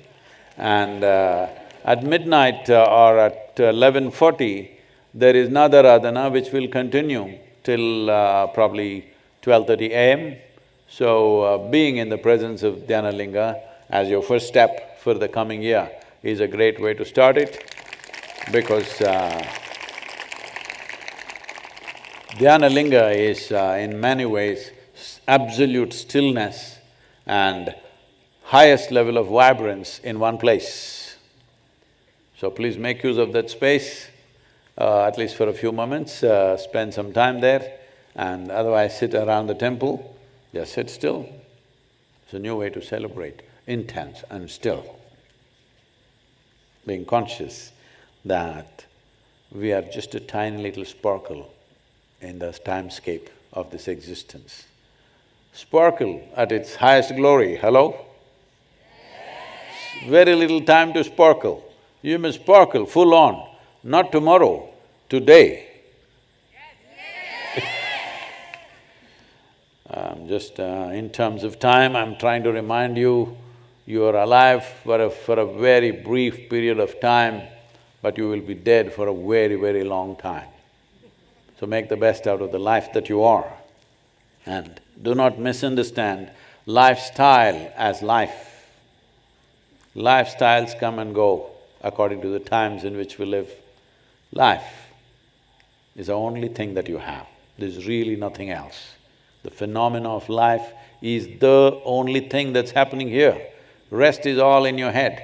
And at midnight or at 11:40, there is Nada Aradhana which will continue till probably 12:30 a.m. So, being in the presence of Dhyanalinga as your first step for the coming year is a great way to start it, because Dhyanalinga is in many ways absolute stillness and highest level of vibrance in one place. So please make use of that space, at least for a few moments, spend some time there, and otherwise sit around the temple, just sit still. It's a new way to celebrate, intense and still. Being conscious that we are just a tiny little sparkle in the timescape of this existence. Sparkle at its highest glory, hello? Very little time to sparkle. You must sparkle full on, not tomorrow, today. Just in terms of time, I'm trying to remind you, you are alive for a very brief period of time, but you will be dead for a very, very long time. So make the best out of the life that you are. And do not misunderstand lifestyle as life. Lifestyles come and go according to the times in which we live. Life is the only thing that you have. There's really nothing else. The phenomena of life is the only thing that's happening here. Rest is all in your head.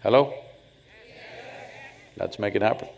Hello? Let's make it happen.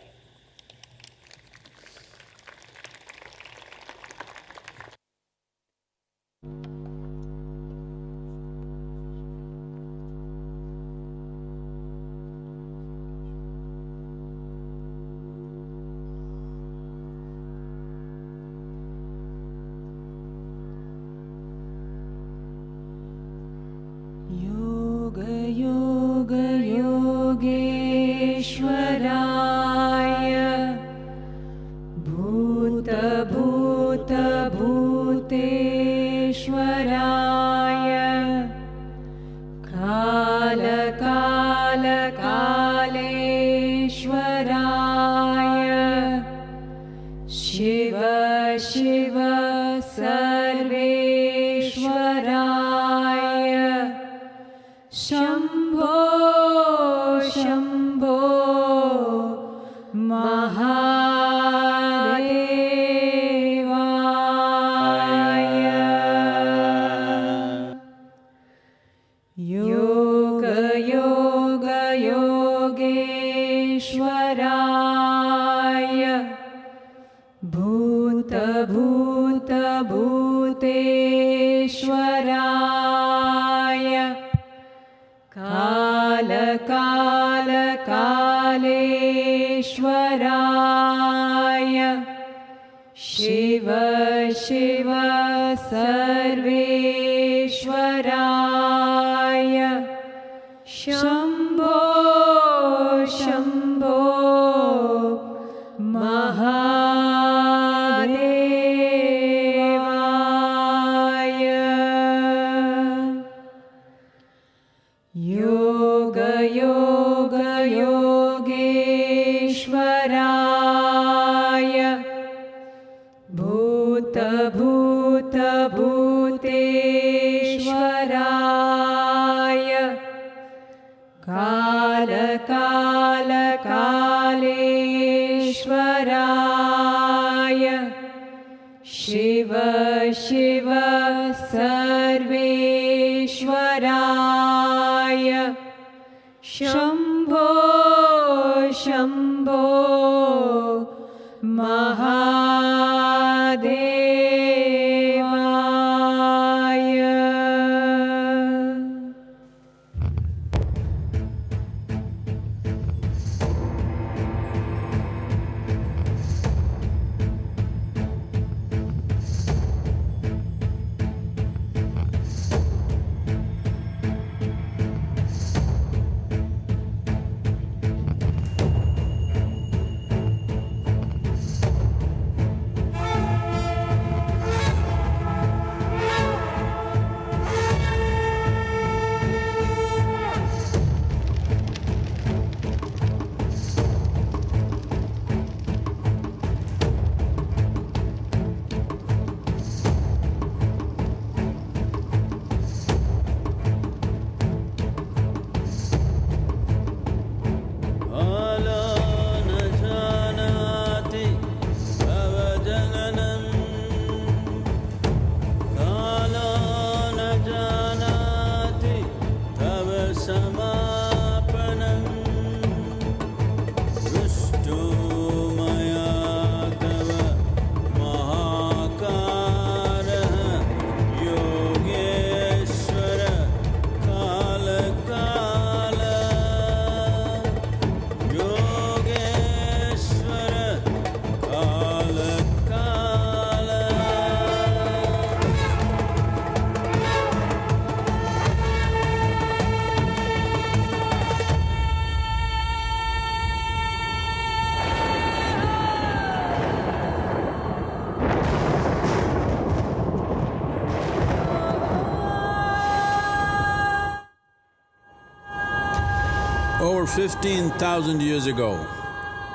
15,000 years ago,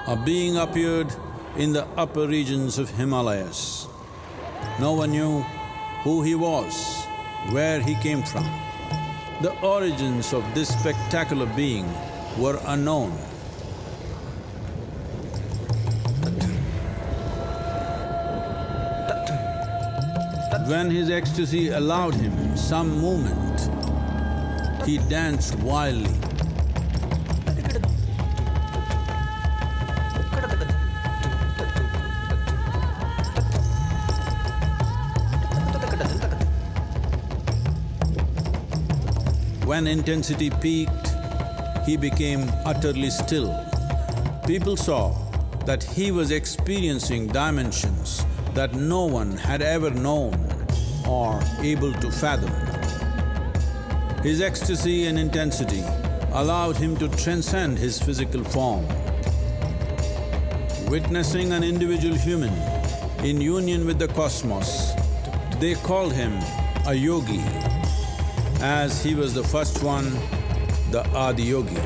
a being appeared in the upper regions of Himalayas. No one knew who he was, where he came from. The origins of this spectacular being were unknown. When his ecstasy allowed him some movement, he danced wildly. When intensity peaked, he became utterly still. People saw that he was experiencing dimensions that no one had ever known or able to fathom. His ecstasy and intensity allowed him to transcend his physical form. Witnessing an individual human in union with the cosmos, they called him a yogi, as he was the first one, the Adi Yogi.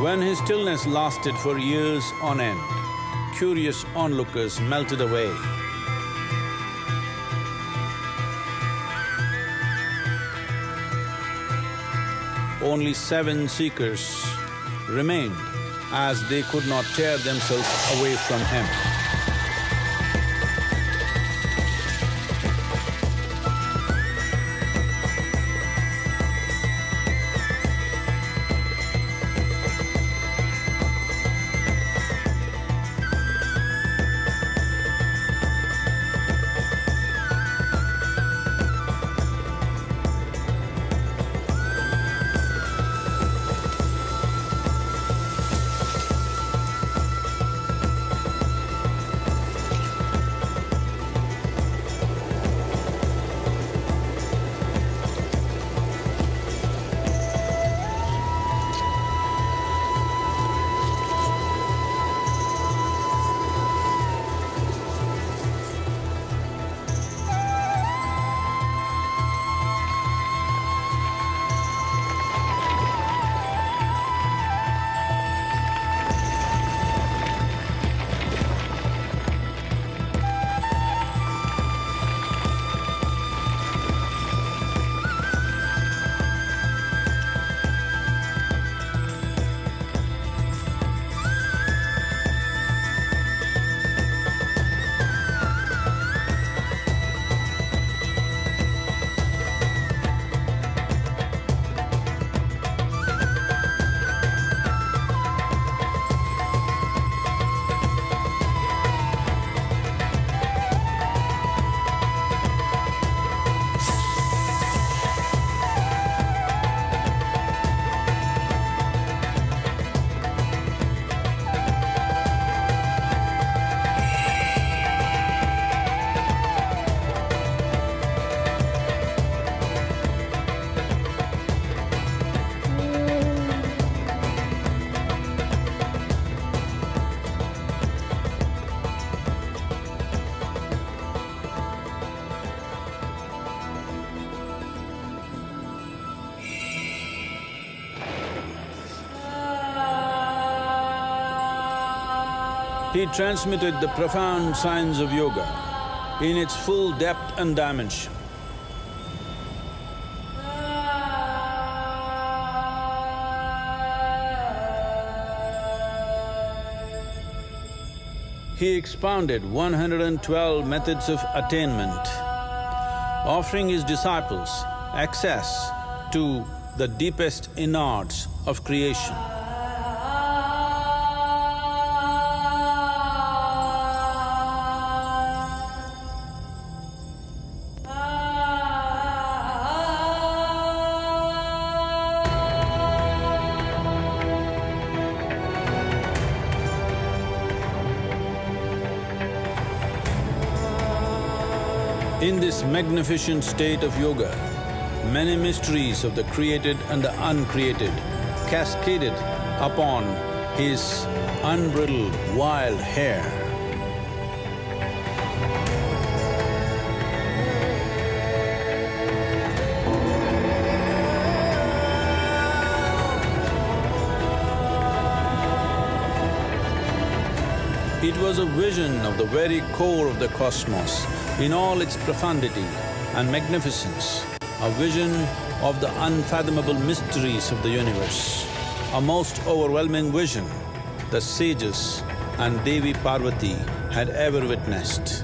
When his stillness lasted for years on end, curious onlookers melted away. Only 7 seekers remained, as they could not tear themselves away from him. He transmitted the profound science of yoga in its full depth and dimension. He expounded 112 methods of attainment, offering his disciples access to the deepest innards of creation. In this magnificent state of yoga, many mysteries of the created and the uncreated cascaded upon his unbridled wild hair. It was a vision of the very core of the cosmos in all its profundity and magnificence, a vision of the unfathomable mysteries of the universe, a most overwhelming vision the sages and Devi Parvati had ever witnessed.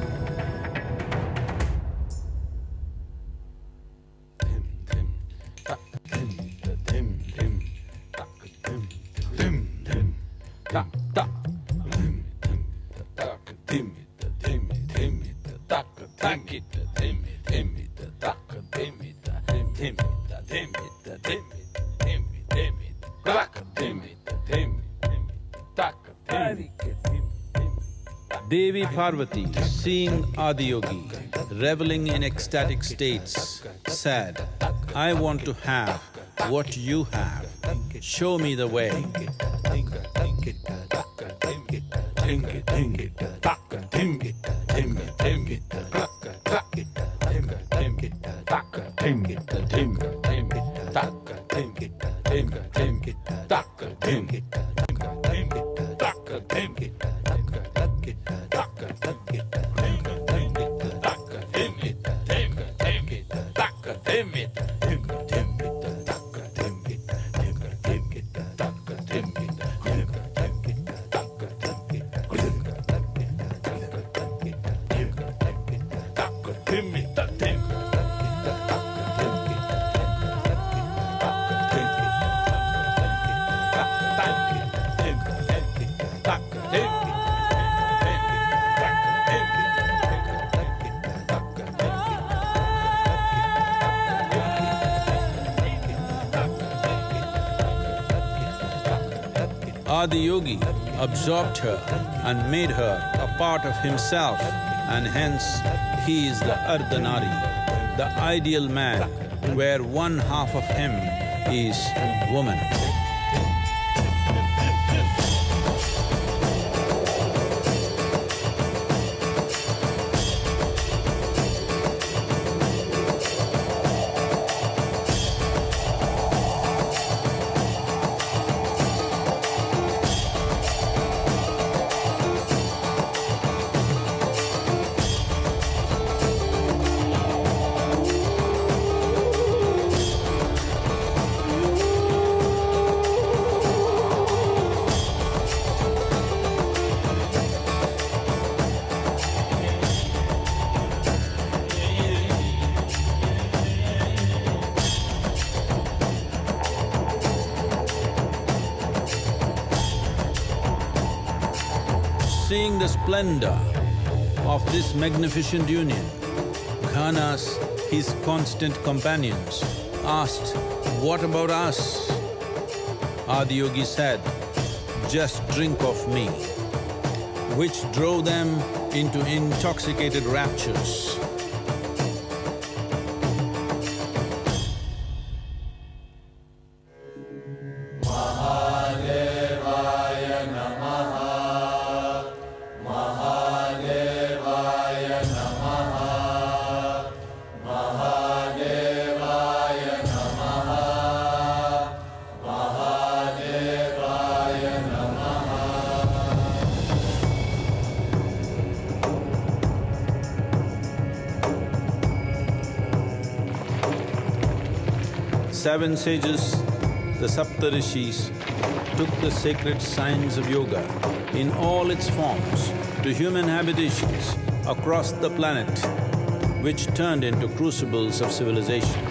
Devi Parvati, seeing Adiyogi reveling in ecstatic states, said, "I want to have what you have, show me the way." Adiyogi absorbed her and made her a part of himself, and hence he is the Ardhanari, the ideal man, where one half of him is woman. Seeing the splendor of this magnificent union, Ghanas, his constant companions, asked, "What about us?" Adiyogi said, "Just drink of me," which drove them into intoxicated raptures. Seven sages, the Saptarishis, took the sacred science of yoga in all its forms to human habitations across the planet, which turned into crucibles of civilization.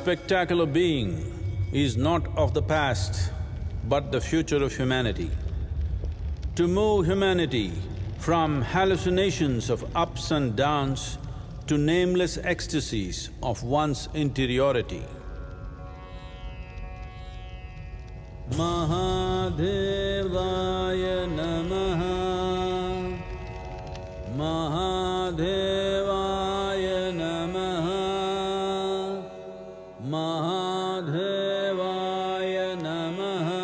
spectacular being is not of the past, but the future of humanity. To move humanity from hallucinations of ups and downs to nameless ecstasies of one's interiority. Mahadevaya Namaha, Mahadevaya Namaha, Mahadevaya Namaha.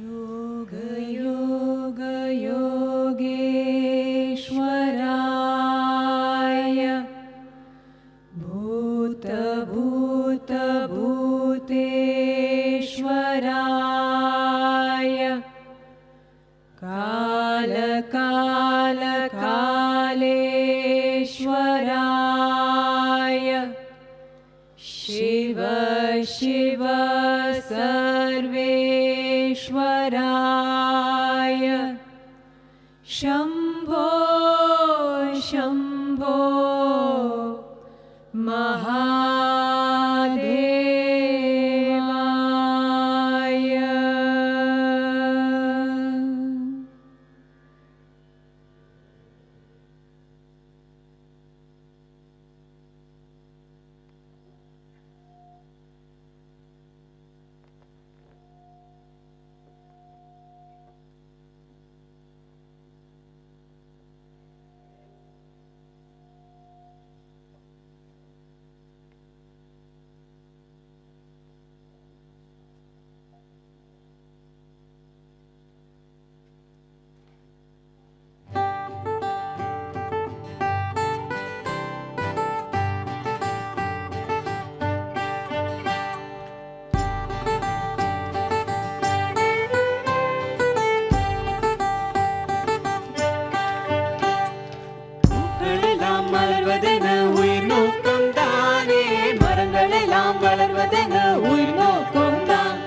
Yoga Yoga Yogeshwaraya, Bhuta Bhuta Bhuteshwaraya, Kala Kala Kaleshwaraya, Shiva Shiva Sarveshwaraya, Shambho Shambho Mahadevaya. பூக்களெல்லாம் மலர்வதென உயிர் நோக்கம் தானே, மரங்களெல்லாம் வளர்வதென உயிர் நோக்கம் தான்,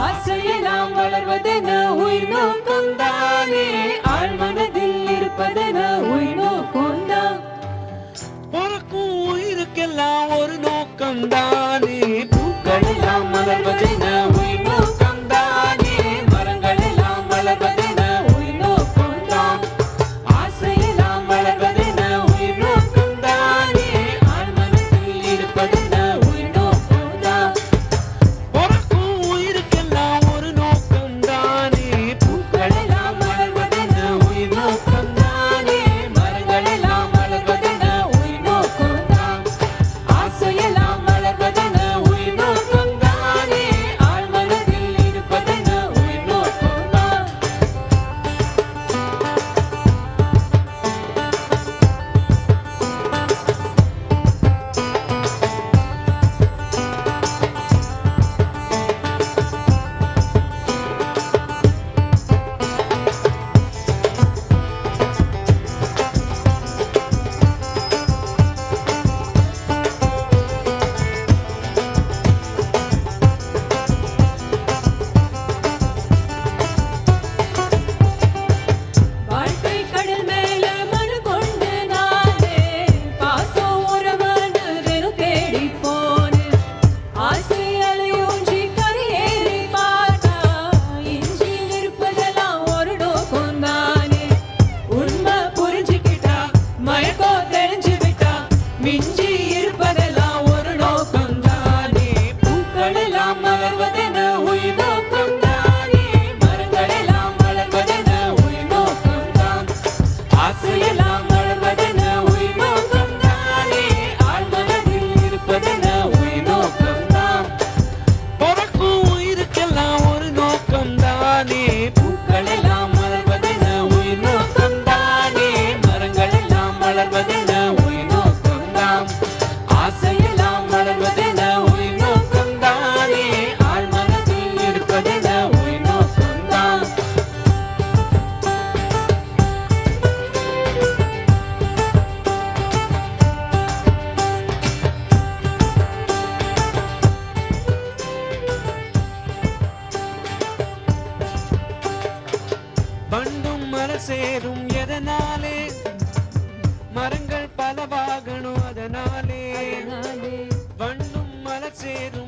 ஆசையெல்லாம் வளர்வதென உயிர் நோக்கம் தானே, ஆழ்மனதில் இருப்பதென உயிர் நோக்கம் தான். பிறக்கும் உயிருக்கெல்லாம் ஒரு நோக்கம் தானே, பூக்களெல்லாம் மலர்வதென உயிர் நோக்கம் தானே, மரங்களெல்லாம் வளர்வதென உயிர் நோக்கம் தான், ஆசையெல்லாம் வளர்வதென உயிர் நோக்கம் தானே, ஆழ்மனத்தில் இருப்பதென உயிர் நோக்கம் தான். பிறக்கும் உயிருக்கெல்லாம் ஒரு நோக்கம் தானே, பூக்களெல்லாம் மலர்வதென உயிர் நோக்கம் தானே, மரங்களெல்லாம் வளர்வதென உயிர் நோக்கம் தான், ஆசையெல்லாம் வளர்வதென சேரும்